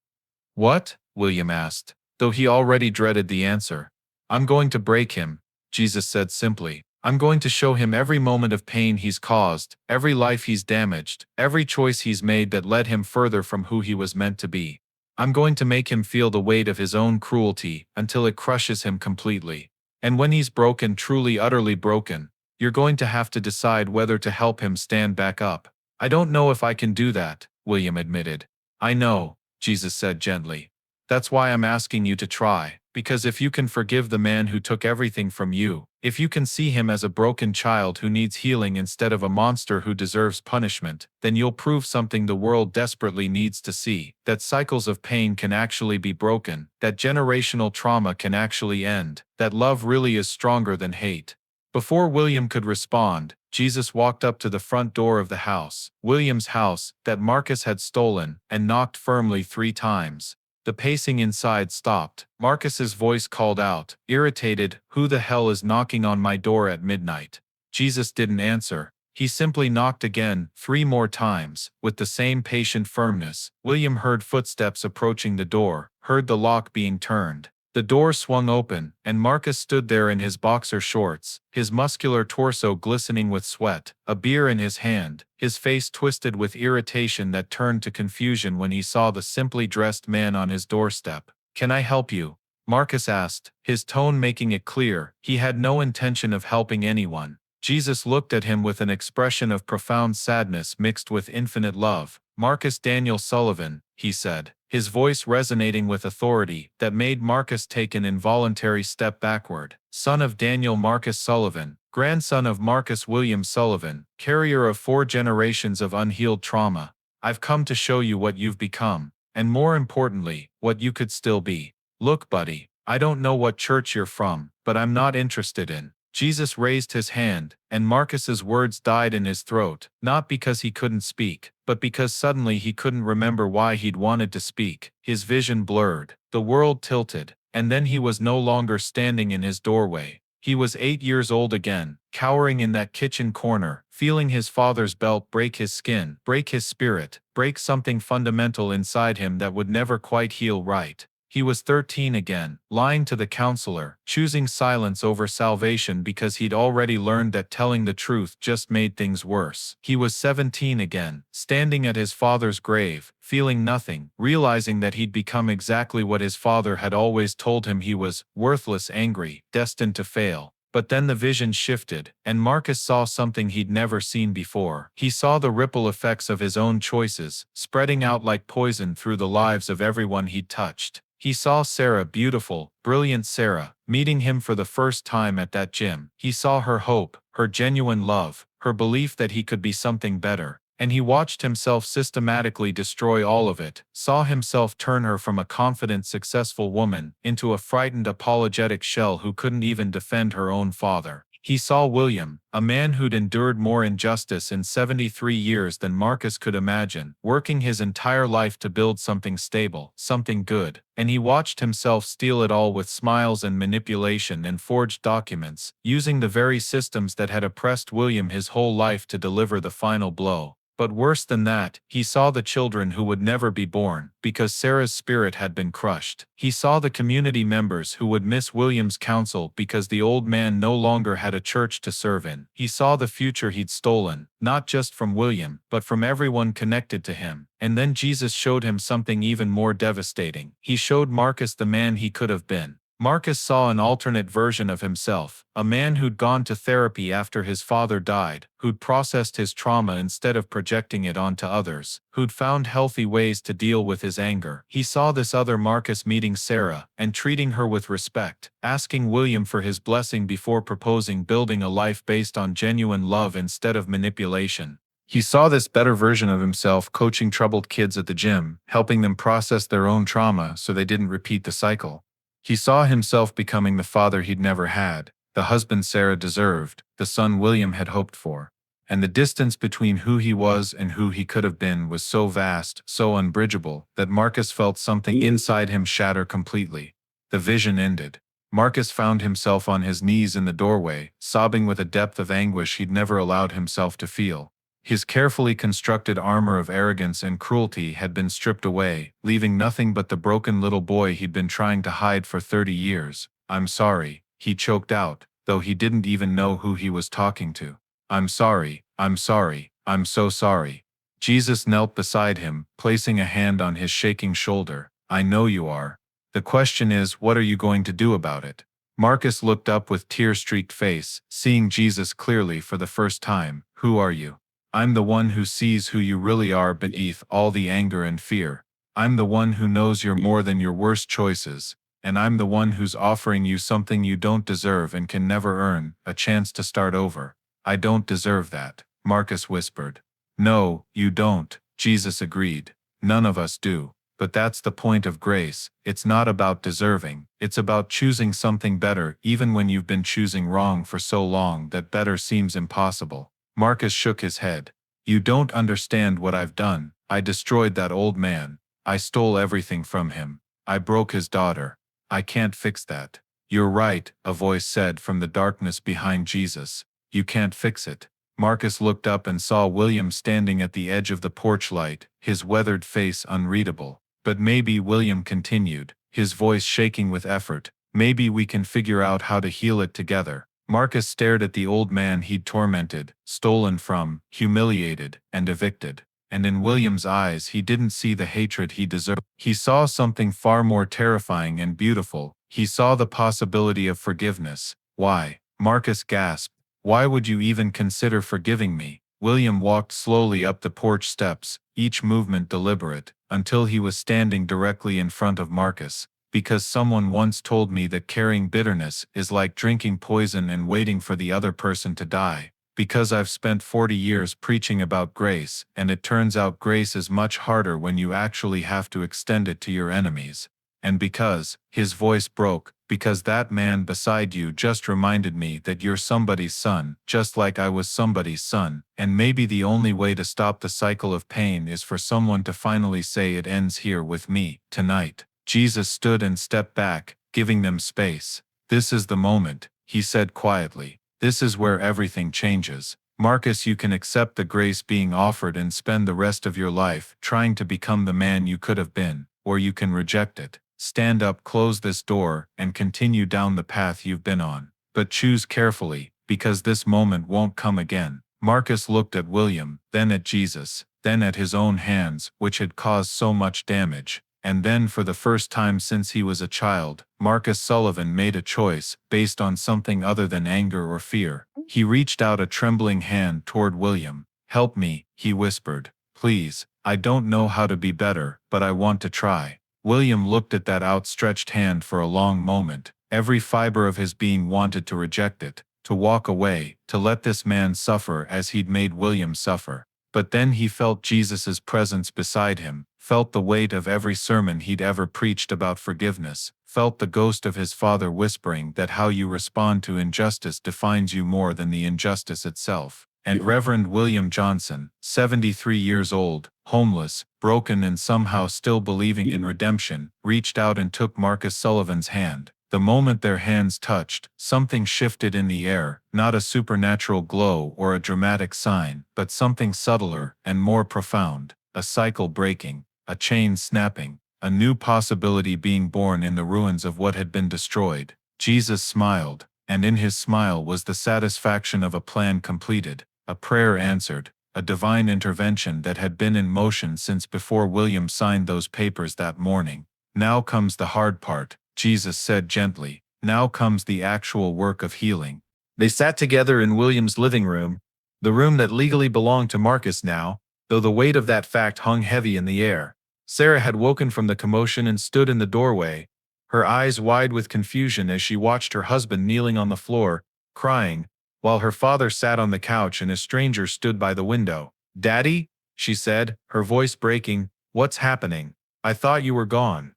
What? William asked, though he already dreaded the answer. I'm going to break him, Jesus said simply. I'm going to show him every moment of pain he's caused, every life he's damaged, every choice he's made that led him further from who he was meant to be. I'm going to make him feel the weight of his own cruelty until it crushes him completely. And when he's broken, truly utterly broken, you're going to have to decide whether to help him stand back up. I don't know if I can do that, William admitted. I know, Jesus said gently. That's why I'm asking you to try, because if you can forgive the man who took everything from you, if you can see him as a broken child who needs healing instead of a monster who deserves punishment, then you'll prove something the world desperately needs to see, that cycles of pain can actually be broken, that generational trauma can actually end, that love really is stronger than hate. Before William could respond, Jesus walked up to the front door of the house, William's house, that Marcus had stolen, and knocked firmly 3 times. The pacing inside stopped. Marcus's voice called out, irritated, "Who the hell is knocking on my door at midnight?" Jesus didn't answer. He simply knocked again, 3 more times, with the same patient firmness. William heard footsteps approaching the door, heard the lock being turned. The door swung open, and Marcus stood there in his boxer shorts, his muscular torso glistening with sweat, a beer in his hand, his face twisted with irritation that turned to confusion when he saw the simply dressed man on his doorstep. "Can I help you?" Marcus asked, his tone making it clear he had no intention of helping anyone. Jesus looked at him with an expression of profound sadness mixed with infinite love. "Marcus Daniel Sullivan," he said, his voice resonating with authority that made Marcus take an involuntary step backward. "Son of Daniel Marcus Sullivan, grandson of Marcus William Sullivan, carrier of 4 generations of unhealed trauma, I've come to show you what you've become, and more importantly, what you could still be. Look, buddy, I don't know what church you're from, but I'm not interested in Jesus raised his hand, and Marcus's words died in his throat, not because he couldn't speak, but because suddenly he couldn't remember why he'd wanted to speak. His vision blurred, the world tilted, and then he was no longer standing in his doorway. He was 8 years old again, cowering in that kitchen corner, feeling his father's belt break his skin, break his spirit, break something fundamental inside him that would never quite heal right. He was 13 again, lying to the counselor, choosing silence over salvation because he'd already learned that telling the truth just made things worse. He was 17 again, standing at his father's grave, feeling nothing, realizing that he'd become exactly what his father had always told him he was: worthless, angry, destined to fail. But then the vision shifted, and Marcus saw something he'd never seen before. He saw the ripple effects of his own choices, spreading out like poison through the lives of everyone he'd touched. He saw Sarah, beautiful, brilliant Sarah, meeting him for the first time at that gym. He saw her hope, her genuine love, her belief that he could be something better. And he watched himself systematically destroy all of it, saw himself turn her from a confident, successful woman into a frightened, apologetic shell who couldn't even defend her own father. He saw William, a man who'd endured more injustice in 73 years than Marcus could imagine, working his entire life to build something stable, something good. And he watched himself steal it all with smiles and manipulation and forged documents, using the very systems that had oppressed William his whole life to deliver the final blow. But worse than that, he saw the children who would never be born, because Sarah's spirit had been crushed. He saw the community members who would miss William's counsel because the old man no longer had a church to serve in. He saw the future he'd stolen, not just from William, but from everyone connected to him. And then Jesus showed him something even more devastating. He showed Marcus the man he could have been. Marcus saw an alternate version of himself, a man who'd gone to therapy after his father died, who'd processed his trauma instead of projecting it onto others, who'd found healthy ways to deal with his anger. He saw this other Marcus meeting Sarah and treating her with respect, asking William for his blessing before proposing, building a life based on genuine love instead of manipulation. He saw this better version of himself coaching troubled kids at the gym, helping them process their own trauma so they didn't repeat the cycle. He saw himself becoming the father he'd never had, the husband Sarah deserved, the son William had hoped for. And the distance between who he was and who he could have been was so vast, so unbridgeable, that Marcus felt something inside him shatter completely. The vision ended. Marcus found himself on his knees in the doorway, sobbing with a depth of anguish he'd never allowed himself to feel. His carefully constructed armor of arrogance and cruelty had been stripped away, leaving nothing but the broken little boy he'd been trying to hide for 30 years. "I'm sorry," he choked out, though he didn't even know who he was talking to. "I'm sorry, I'm sorry, I'm so sorry." Jesus knelt beside him, placing a hand on his shaking shoulder. "I know you are. The question is, what are you going to do about it?" Marcus looked up with tear-streaked face, seeing Jesus clearly for the first time. "Who are you?" "I'm the one who sees who you really are beneath all the anger and fear. I'm the one who knows you're more than your worst choices, and I'm the one who's offering you something you don't deserve and can never earn, a chance to start over." "I don't deserve that," Marcus whispered. "No, you don't," Jesus agreed. "None of us do. But that's the point of grace. It's not about deserving. It's about choosing something better even when you've been choosing wrong for so long that better seems impossible." Marcus shook his head. "You don't understand what I've done. I destroyed that old man. I stole everything from him. I broke his daughter. I can't fix that." "You're right," a voice said from the darkness behind Jesus. "You can't fix it." Marcus looked up and saw William standing at the edge of the porch light, his weathered face unreadable. "But maybe," William continued, his voice shaking with effort, "maybe we can figure out how to heal it together." Marcus stared at the old man he'd tormented, stolen from, humiliated, and evicted. And in William's eyes he didn't see the hatred he deserved. He saw something far more terrifying and beautiful. He saw the possibility of forgiveness. "Why?" Marcus gasped. "Why would you even consider forgiving me?" William walked slowly up the porch steps, each movement deliberate, until he was standing directly in front of Marcus. "Because someone once told me that carrying bitterness is like drinking poison and waiting for the other person to die. Because I've spent 40 years preaching about grace, and it turns out grace is much harder when you actually have to extend it to your enemies. And because," his voice broke, because that man beside you just reminded me that you're somebody's son, just like I was somebody's son, and maybe the only way to stop the cycle of pain is for someone to finally say it ends here with me, tonight. Jesus stood and stepped back, giving them space. This is the moment, he said quietly. This is where everything changes. Marcus, you can accept the grace being offered and spend the rest of your life trying to become the man you could have been, or you can reject it. Stand up, close this door, and continue down the path you've been on. But choose carefully, because this moment won't come again. Marcus looked at William, then at Jesus, then at his own hands, which had caused so much damage. And then, for the first time since he was a child, Marcus Sullivan made a choice based on something other than anger or fear. He reached out a trembling hand toward William. "Help me," he whispered. "Please, I don't know how to be better, but I want to try." William looked at that outstretched hand for a long moment. Every fiber of his being wanted to reject it, to walk away, to let this man suffer as he'd made William suffer. But then he felt Jesus' presence beside him, felt the weight of every sermon he'd ever preached about forgiveness, felt the ghost of his father whispering that how you respond to injustice defines you more than the injustice itself. And Reverend William Johnson, 73 years old, homeless, broken and somehow still believing in redemption, reached out and took Marcus Sullivan's hand. The moment their hands touched, something shifted in the air, not a supernatural glow or a dramatic sign, but something subtler and more profound, a cycle breaking, a chain snapping, a new possibility being born in the ruins of what had been destroyed. Jesus smiled, and in his smile was the satisfaction of a plan completed, a prayer answered, a divine intervention that had been in motion since before William signed those papers that morning. "Now comes the hard part," Jesus said gently. "Now comes the actual work of healing." They sat together in William's living room, the room that legally belonged to Marcus now, though the weight of that fact hung heavy in the air. Sarah had woken from the commotion and stood in the doorway, her eyes wide with confusion as she watched her husband kneeling on the floor, crying, while her father sat on the couch and a stranger stood by the window. "Daddy?" she said, her voice breaking. "What's happening? I thought you were gone."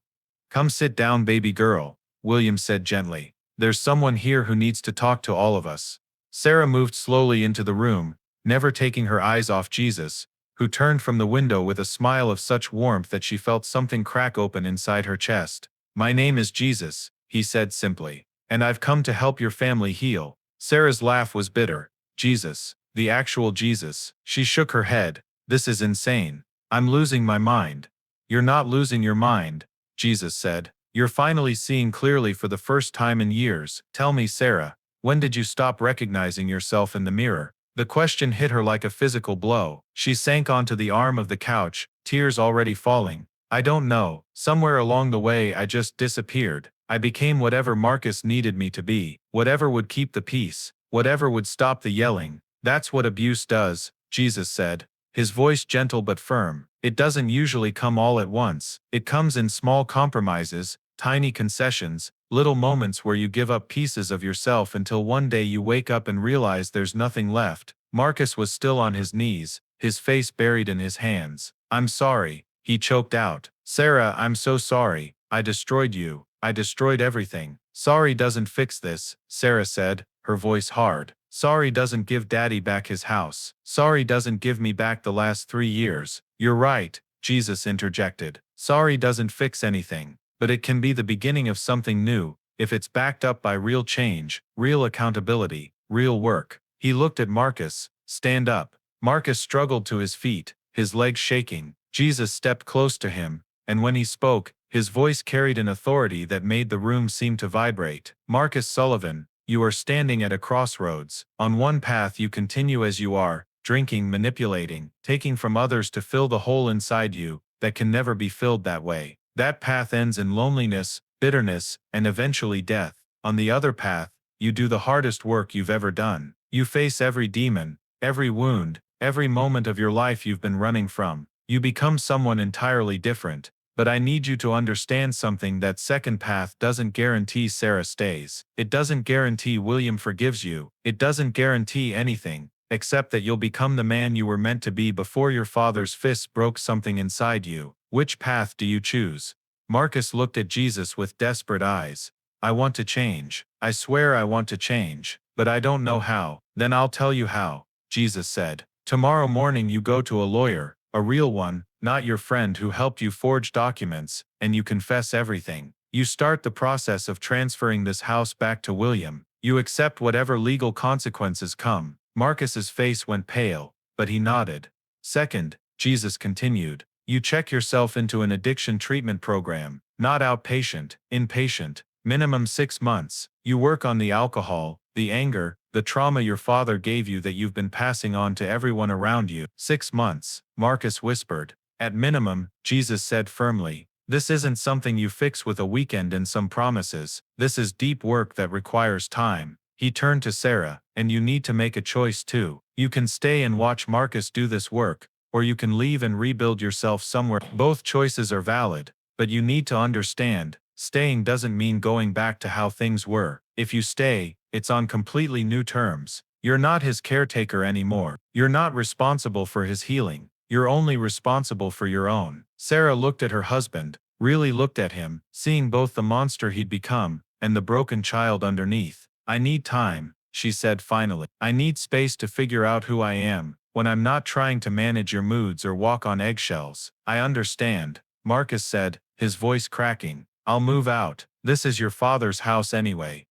"Come sit down, baby girl," William said gently. "There's someone here who needs to talk to all of us." Sarah moved slowly into the room, never taking her eyes off Jesus, who turned from the window with a smile of such warmth that she felt something crack open inside her chest. "My name is Jesus," he said simply, "and I've come to help your family heal." Sarah's laugh was bitter. "Jesus, the actual Jesus." She shook her head. "This is insane. I'm losing my mind." "You're not losing your mind," Jesus said. "You're finally seeing clearly for the first time in years. Tell me, Sarah, when did you stop recognizing yourself in the mirror?" The question hit her like a physical blow. She sank onto the arm of the couch, tears already falling. "I don't know. Somewhere along the way I just disappeared. I became whatever Marcus needed me to be, whatever would keep the peace, whatever would stop the yelling. That's what abuse does," Jesus said, his voice gentle but firm. "It doesn't usually come all at once. It comes in small compromises, tiny concessions, little moments where you give up pieces of yourself until one day you wake up and realize there's nothing left." Marcus was still on his knees, his face buried in his hands. "I'm sorry," he choked out. "Sarah, I'm so sorry. I destroyed you. I destroyed everything." "Sorry doesn't fix this," Sarah said, her voice hard. "Sorry doesn't give Daddy back his house. Sorry doesn't give me back the last 3 years." "You're right," Jesus interjected. "Sorry doesn't fix anything, but it can be the beginning of something new, if it's backed up by real change, real accountability, real work." He looked at Marcus. "Stand up." Marcus struggled to his feet, his legs shaking. Jesus stepped close to him, and when he spoke, his voice carried an authority that made the room seem to vibrate. "Marcus Sullivan, you are standing at a crossroads. On one path you continue as you are, drinking, manipulating, taking from others to fill the hole inside you that can never be filled that way. That path ends in loneliness, bitterness, and eventually death. On the other path, you do the hardest work you've ever done. You face every demon, every wound, every moment of your life you've been running from. You become someone entirely different. But I need you to understand something: that second path doesn't guarantee Sarah stays. It doesn't guarantee William forgives you. It doesn't guarantee anything, except that you'll become the man you were meant to be before your father's fists broke something inside you. Which path do you choose?" Marcus looked at Jesus with desperate eyes. I want to change. I swear I want to change, but I don't know how. Then I'll tell you how, Jesus said. Tomorrow morning you go to a lawyer, a real one, not your friend who helped you forge documents, and you confess everything. You start the process of transferring this house back to William. You accept whatever legal consequences come. Marcus's face went pale, but he nodded. Second, Jesus continued, you check yourself into an addiction treatment program, not outpatient, inpatient, minimum 6 months. You work on the alcohol, the anger, the trauma your father gave you that you've been passing on to everyone around you. 6 months, Marcus whispered. At minimum, Jesus said firmly. This isn't something you fix with a weekend and some promises. This is deep work that requires time. He turned to Sarah, and you need to make a choice too. You can stay and watch Marcus do this work, or you can leave and rebuild yourself somewhere. Both choices are valid, but you need to understand, staying doesn't mean going back to how things were. If you stay, it's on completely new terms. You're not his caretaker anymore. You're not responsible for his healing. You're only responsible for your own. Sarah looked at her husband, really looked at him, seeing both the monster he'd become and the broken child underneath. I need time, she said finally. I need space to figure out who I am, when I'm not trying to manage your moods or walk on eggshells. I understand, Marcus said, his voice cracking. I'll move out. This is your father's house anyway.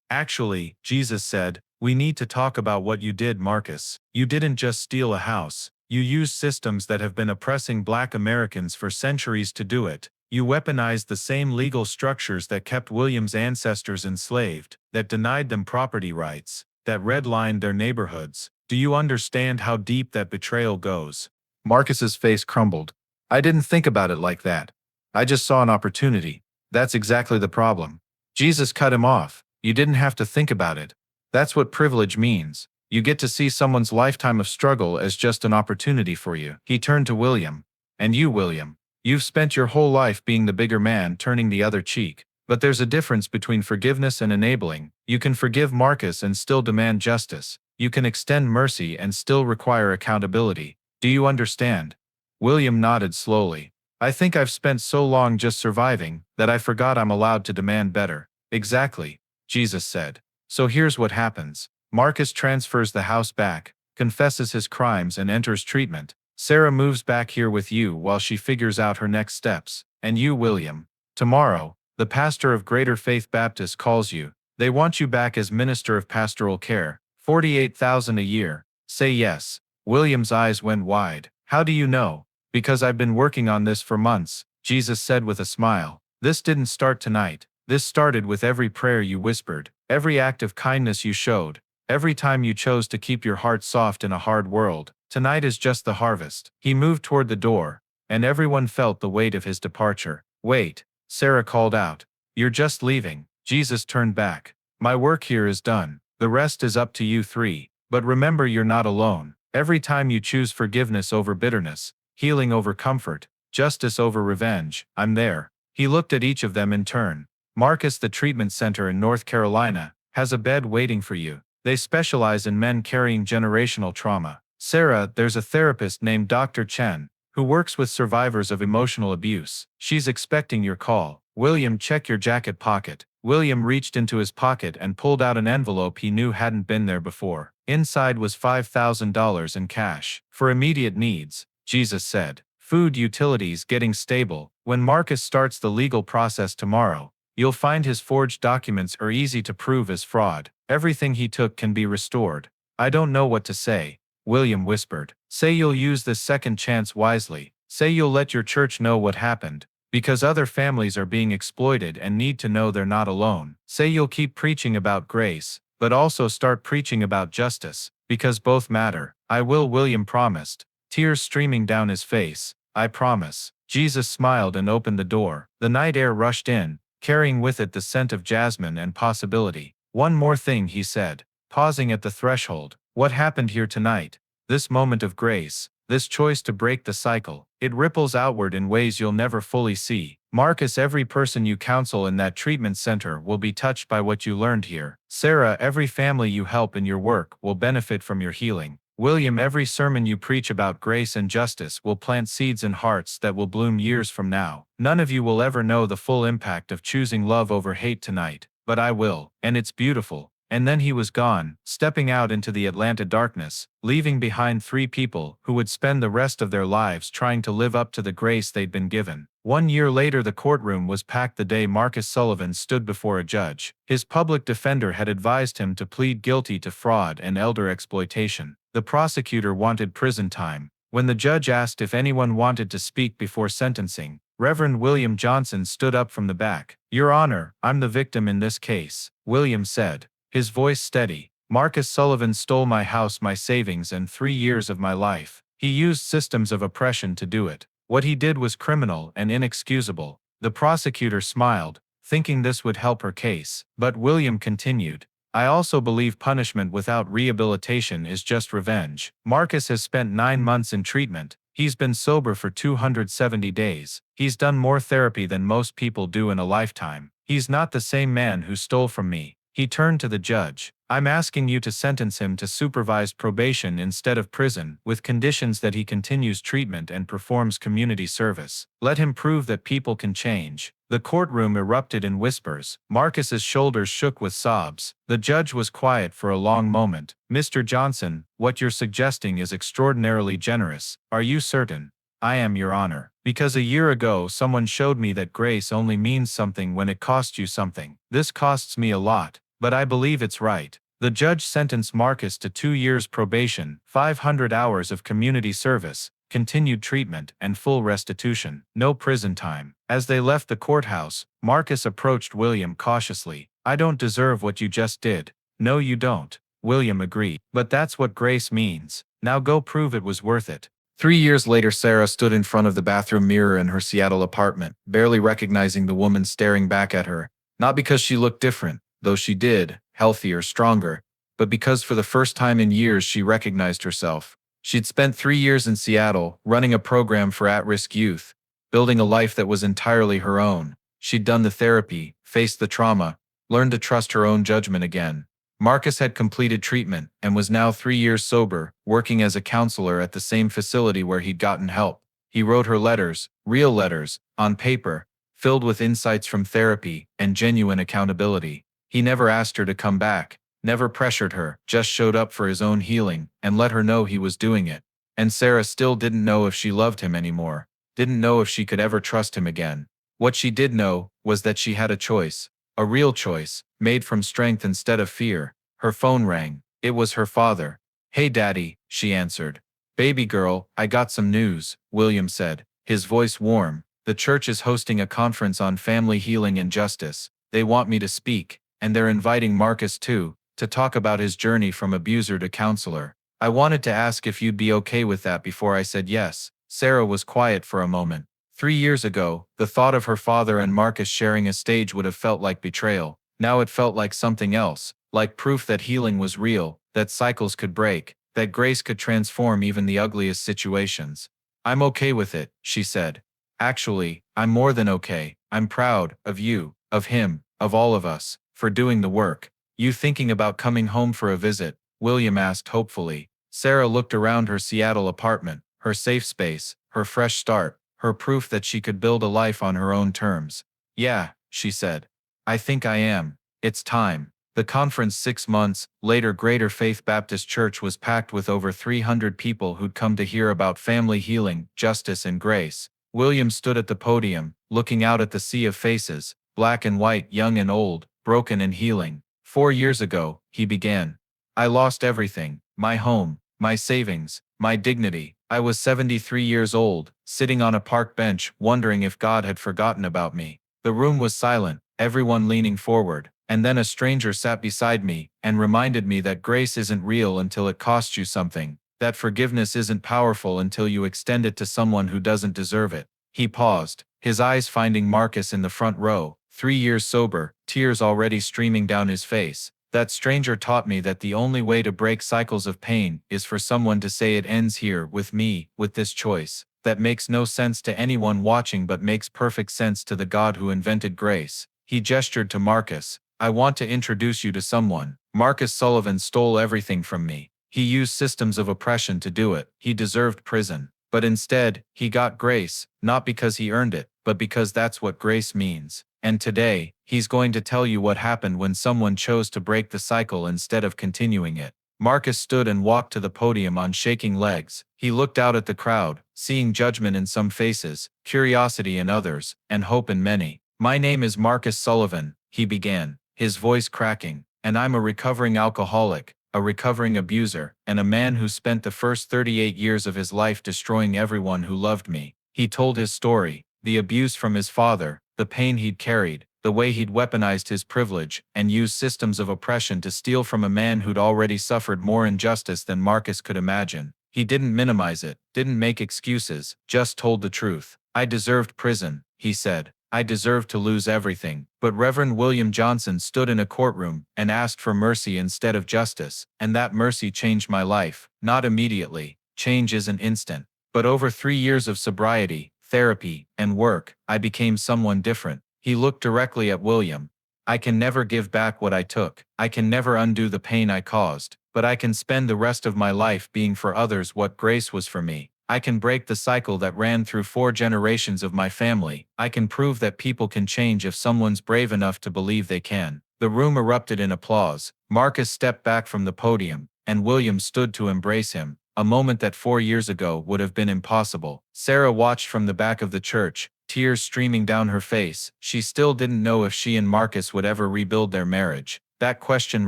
Actually, Jesus said, we need to talk about what you did, Marcus. You didn't just steal a house. You used systems that have been oppressing Black Americans for centuries to do it. You weaponized the same legal structures that kept William's ancestors enslaved, that denied them property rights, that redlined their neighborhoods. Do you understand how deep that betrayal goes? Marcus's face crumbled. I didn't think about it like that. I just saw an opportunity. That's exactly the problem. Jesus cut him off. You didn't have to think about it. That's what privilege means. You get to see someone's lifetime of struggle as just an opportunity for you. He turned to William. And you, William. You've spent your whole life being the bigger man, turning the other cheek. But there's a difference between forgiveness and enabling. You can forgive Marcus and still demand justice. You can extend mercy and still require accountability. Do you understand? William nodded slowly. I think I've spent so long just surviving that I forgot I'm allowed to demand better. Exactly, Jesus said. So here's what happens. Marcus transfers the house back, confesses his crimes and enters treatment. Sarah moves back here with you while she figures out her next steps. And you, William. Tomorrow, the pastor of Greater Faith Baptist calls you. They want you back as minister of pastoral care. $48,000 a year. Say yes. William's eyes went wide. How do you know? Because I've been working on this for months, Jesus said with a smile. This didn't start tonight. This started with every prayer you whispered, every act of kindness you showed, every time you chose to keep your heart soft in a hard world. Tonight is just the harvest. He moved toward the door, and everyone felt the weight of his departure. Wait, Sarah called out. You're just leaving. Jesus turned back. My work here is done. The rest is up to you three. But remember, you're not alone. Every time you choose forgiveness over bitterness, healing over comfort, justice over revenge, I'm there. He looked at each of them in turn. Marcus, the treatment center in North Carolina, has a bed waiting for you. They specialize in men carrying generational trauma. Sarah, there's a therapist named Dr. Chen, who works with survivors of emotional abuse. She's expecting your call. William, check your jacket pocket. William reached into his pocket and pulled out an envelope he knew hadn't been there before. Inside was $5,000 in cash. For immediate needs, Jesus said. Food, utilities, getting stable. When Marcus starts the legal process tomorrow, you'll find his forged documents are easy to prove as fraud. Everything he took can be restored. I don't know what to say, William whispered. Say you'll use this second chance wisely. Say you'll let your church know what happened, because other families are being exploited and need to know they're not alone. Say you'll keep preaching about grace, but also start preaching about justice, because both matter. I will, William promised, tears streaming down his face. I promise. Jesus smiled and opened the door. The night air rushed in, carrying with it the scent of jasmine and possibility. One more thing, he said, pausing at the threshold. What happened here tonight? This moment of grace, this choice to break the cycle, it ripples outward in ways you'll never fully see. Marcus, every person you counsel in that treatment center will be touched by what you learned here. Sarah, every family you help in your work will benefit from your healing. William, every sermon you preach about grace and justice will plant seeds in hearts that will bloom years from now. None of you will ever know the full impact of choosing love over hate tonight, but I will, and it's beautiful." And then he was gone, stepping out into the Atlanta darkness, leaving behind 3 people who would spend the rest of their lives trying to live up to the grace they'd been given. 1 year later, the courtroom was packed the day Marcus Sullivan stood before a judge. His public defender had advised him to plead guilty to fraud and elder exploitation. The prosecutor wanted prison time. When the judge asked if anyone wanted to speak before sentencing, Reverend William Johnson stood up from the back. "Your Honor, I'm the victim in this case," William said, his voice steady. "Marcus Sullivan stole my house, my savings, and 3 years of my life. He used systems of oppression to do it. What he did was criminal and inexcusable." The prosecutor smiled, thinking this would help her case. But William continued, "I also believe punishment without rehabilitation is just revenge. Marcus has spent 9 months in treatment. He's been sober for 270 days. He's done more therapy than most people do in a lifetime. He's not the same man who stole from me." He turned to the judge. "I'm asking you to sentence him to supervised probation instead of prison, with conditions that he continues treatment and performs community service. Let him prove that people can change." The courtroom erupted in whispers. Marcus's shoulders shook with sobs. The judge was quiet for a long moment. "Mr. Johnson, what you're suggesting is extraordinarily generous. Are you certain?" "I am, Your Honor. Because a year ago someone showed me that grace only means something when it costs you something. This costs me a lot, but I believe it's right." The judge sentenced Marcus to 2 years probation, 500 hours of community service, continued treatment, and full restitution. No prison time. As they left the courthouse, Marcus approached William cautiously. "I don't deserve what you just did." "No, you don't," William agreed. "But that's what grace means. Now go prove it was worth it." 3 years later, Sarah stood in front of the bathroom mirror in her Seattle apartment, barely recognizing the woman staring back at her. Not because she looked different, though she did, healthier, stronger, but because for the first time in years she recognized herself. She'd spent 3 years in Seattle, running a program for at-risk youth, building a life that was entirely her own. She'd done the therapy, faced the trauma, learned to trust her own judgment again. Marcus had completed treatment and was now 3 years sober, working as a counselor at the same facility where he'd gotten help. He wrote her letters, real letters, on paper, filled with insights from therapy and genuine accountability. He never asked her to come back, never pressured her, just showed up for his own healing and let her know he was doing it. And Sarah still didn't know if she loved him anymore, didn't know if she could ever trust him again. What she did know was that she had a choice, a real choice, made from strength instead of fear. Her phone rang. It was her father. "Hey, Daddy," she answered. "Baby girl, I got some news," William said, his voice warm. "The church is hosting a conference on family healing and justice. They want me to speak, and they're inviting Marcus too, to talk about his journey from abuser to counselor. I wanted to ask if you'd be okay with that before I said yes." Sarah was quiet for a moment. 3 years ago, the thought of her father and Marcus sharing a stage would have felt like betrayal. Now it felt like something else, like proof that healing was real, that cycles could break, that grace could transform even the ugliest situations. "I'm okay with it," she said. "Actually, I'm more than okay. I'm proud of you, of him, of all of us, for doing the work." "You thinking about coming home for a visit?" William asked hopefully. Sarah looked around her Seattle apartment, her safe space, her fresh start, her proof that she could build a life on her own terms. "Yeah," she said. "I think I am. It's time." The conference 6 months later, Greater Faith Baptist Church was packed with over 300 people who'd come to hear about family healing, justice, and grace. William stood at the podium, looking out at the sea of faces, black and white, young and old, broken and healing. 4 years ago, he began. "I lost everything, my home, my savings, my dignity. I was 73 years old, sitting on a park bench, wondering if God had forgotten about me." The room was silent, everyone leaning forward. And then a stranger sat beside me and reminded me that grace isn't real until it costs you something, that forgiveness isn't powerful until you extend it to someone who doesn't deserve it. He paused, his eyes finding Marcus in the front row, 3 years sober, tears already streaming down his face. "That stranger taught me that the only way to break cycles of pain is for someone to say it ends here, with me, with this choice. That makes no sense to anyone watching but makes perfect sense to the God who invented grace." He gestured to Marcus. "I want to introduce you to someone. Marcus Sullivan stole everything from me. He used systems of oppression to do it. He deserved prison. But instead, he got grace, not because he earned it, but because that's what grace means. And today, he's going to tell you what happened when someone chose to break the cycle instead of continuing it. Marcus stood and walked to the podium on shaking legs. He looked out at the crowd, seeing judgment in some faces, curiosity in others, and hope in many. "My name is Marcus Sullivan," he began, his voice cracking, "and I'm a recovering alcoholic, a recovering abuser, and a man who spent the first 38 years of his life destroying everyone who loved me." He told his story, the abuse from his father, the pain he'd carried, the way he'd weaponized his privilege and used systems of oppression to steal from a man who'd already suffered more injustice than Marcus could imagine. He didn't minimize it, didn't make excuses, just told the truth. "I deserved prison," he said. "I deserved to lose everything." But Reverend William Johnson stood in a courtroom and asked for mercy instead of justice, and that mercy changed my life. Not immediately. Change isn't instant. But over 3 years of sobriety, therapy, and work, I became someone different. He looked directly at William. "I can never give back what I took. I can never undo the pain I caused. But I can spend the rest of my life being for others what grace was for me. I can break the cycle that ran through 4 generations of my family. I can prove that people can change if someone's brave enough to believe they can." The room erupted in applause. Marcus stepped back from the podium, and William stood to embrace him, a moment that 4 years ago would have been impossible. Sarah watched from the back of the church, tears streaming down her face. She still didn't know if she and Marcus would ever rebuild their marriage. That question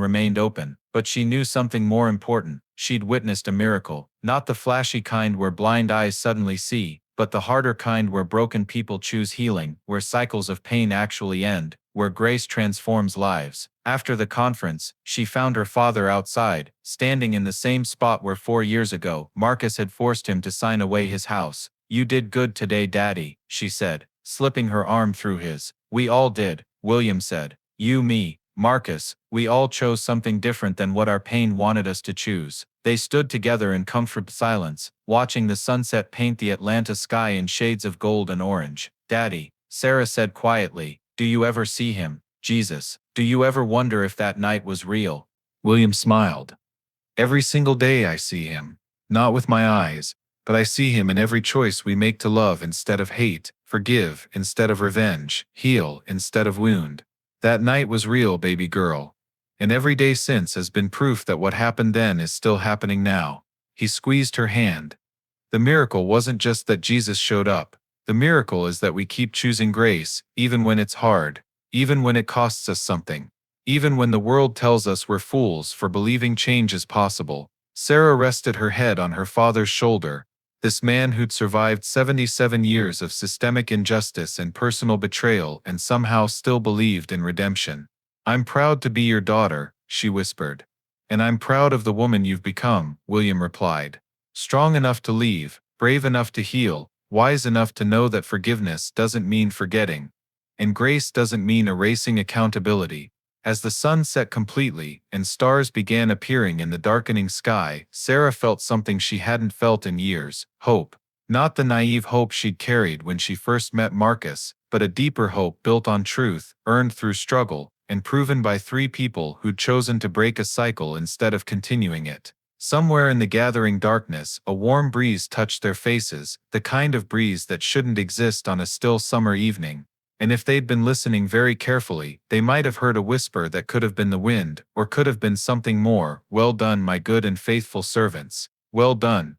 remained open, but she knew something more important. She'd witnessed a miracle, not the flashy kind where blind eyes suddenly see, but the harder kind where broken people choose healing, where cycles of pain actually end, where grace transforms lives. After the conference, she found her father outside, standing in the same spot where 4 years ago, Marcus had forced him to sign away his house. "You did good today, Daddy," she said, slipping her arm through his. "We all did," William said. "You, me, Marcus, we all chose something different than what our pain wanted us to choose." They stood together in comfortable silence, watching the sunset paint the Atlanta sky in shades of gold and orange. "Daddy," Sarah said quietly, "do you ever see him, Jesus? Do you ever wonder if that night was real?" William smiled. "Every single day I see him. Not with my eyes, but I see him in every choice we make to love instead of hate, forgive instead of revenge, heal instead of wound. That night was real, baby girl. And every day since has been proof that what happened then is still happening now." He squeezed her hand. "The miracle wasn't just that Jesus showed up. The miracle is that we keep choosing grace, even when it's hard, even when it costs us something, even when the world tells us we're fools for believing change is possible." Sarah rested her head on her father's shoulder, this man who'd survived 77 years of systemic injustice and personal betrayal and somehow still believed in redemption. "I'm proud to be your daughter," she whispered. "And I'm proud of the woman you've become," William replied. "Strong enough to leave, brave enough to heal, wise enough to know that forgiveness doesn't mean forgetting, and grace doesn't mean erasing accountability." As the sun set completely and stars began appearing in the darkening sky, Sarah felt something she hadn't felt in years: hope. Not the naive hope she'd carried when she first met Marcus, but a deeper hope built on truth, earned through struggle, and proven by 3 people who'd chosen to break a cycle instead of continuing it. Somewhere in the gathering darkness, a warm breeze touched their faces, the kind of breeze that shouldn't exist on a still summer evening. And if they'd been listening very carefully, they might have heard a whisper that could have been the wind, or could have been something more: "Well done, my good and faithful servants. Well done."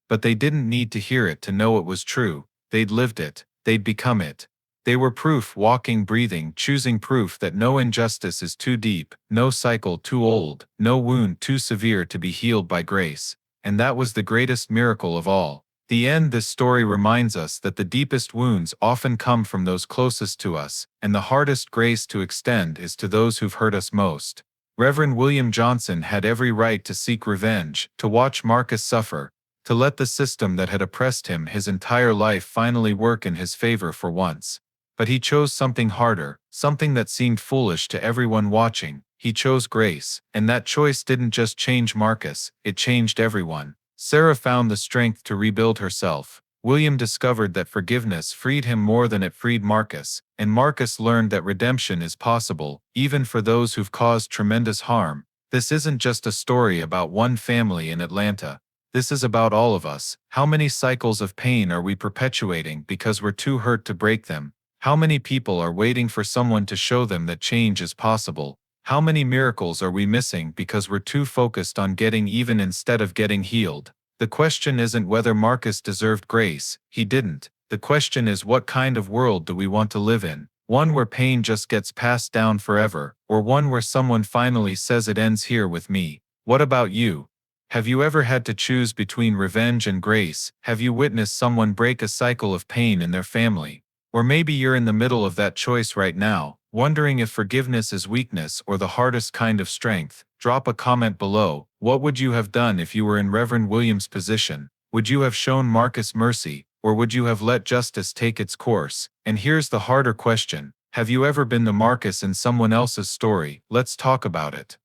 But they didn't need to hear it to know it was true. They'd lived it. They'd become it. They were proof, walking, breathing, choosing proof that no injustice is too deep, no cycle too old, no wound too severe to be healed by grace. And that was the greatest miracle of all. The end. This story reminds us that the deepest wounds often come from those closest to us, and the hardest grace to extend is to those who've hurt us most. Reverend William Johnson had every right to seek revenge, to watch Marcus suffer, to let the system that had oppressed him his entire life finally work in his favor for once. But he chose something harder, something that seemed foolish to everyone watching. He chose grace, and that choice didn't just change Marcus, it changed everyone. Sarah found the strength to rebuild herself. William discovered that forgiveness freed him more than it freed Marcus, and Marcus learned that redemption is possible, even for those who've caused tremendous harm. This isn't just a story about one family in Atlanta. This is about all of us. How many cycles of pain are we perpetuating because we're too hurt to break them? How many people are waiting for someone to show them that change is possible? How many miracles are we missing because we're too focused on getting even instead of getting healed? The question isn't whether Marcus deserved grace. He didn't. The question is, what kind of world do we want to live in? One where pain just gets passed down forever, or one where someone finally says it ends here with me? What about you? Have you ever had to choose between revenge and grace? Have you witnessed someone break a cycle of pain in their family? Or maybe you're in the middle of that choice right now, wondering if forgiveness is weakness or the hardest kind of strength. Drop a comment below. What would you have done if you were in Reverend William's position? Would you have shown Marcus mercy, or would you have let justice take its course? And here's the harder question. Have you ever been the Marcus in someone else's story? Let's talk about it.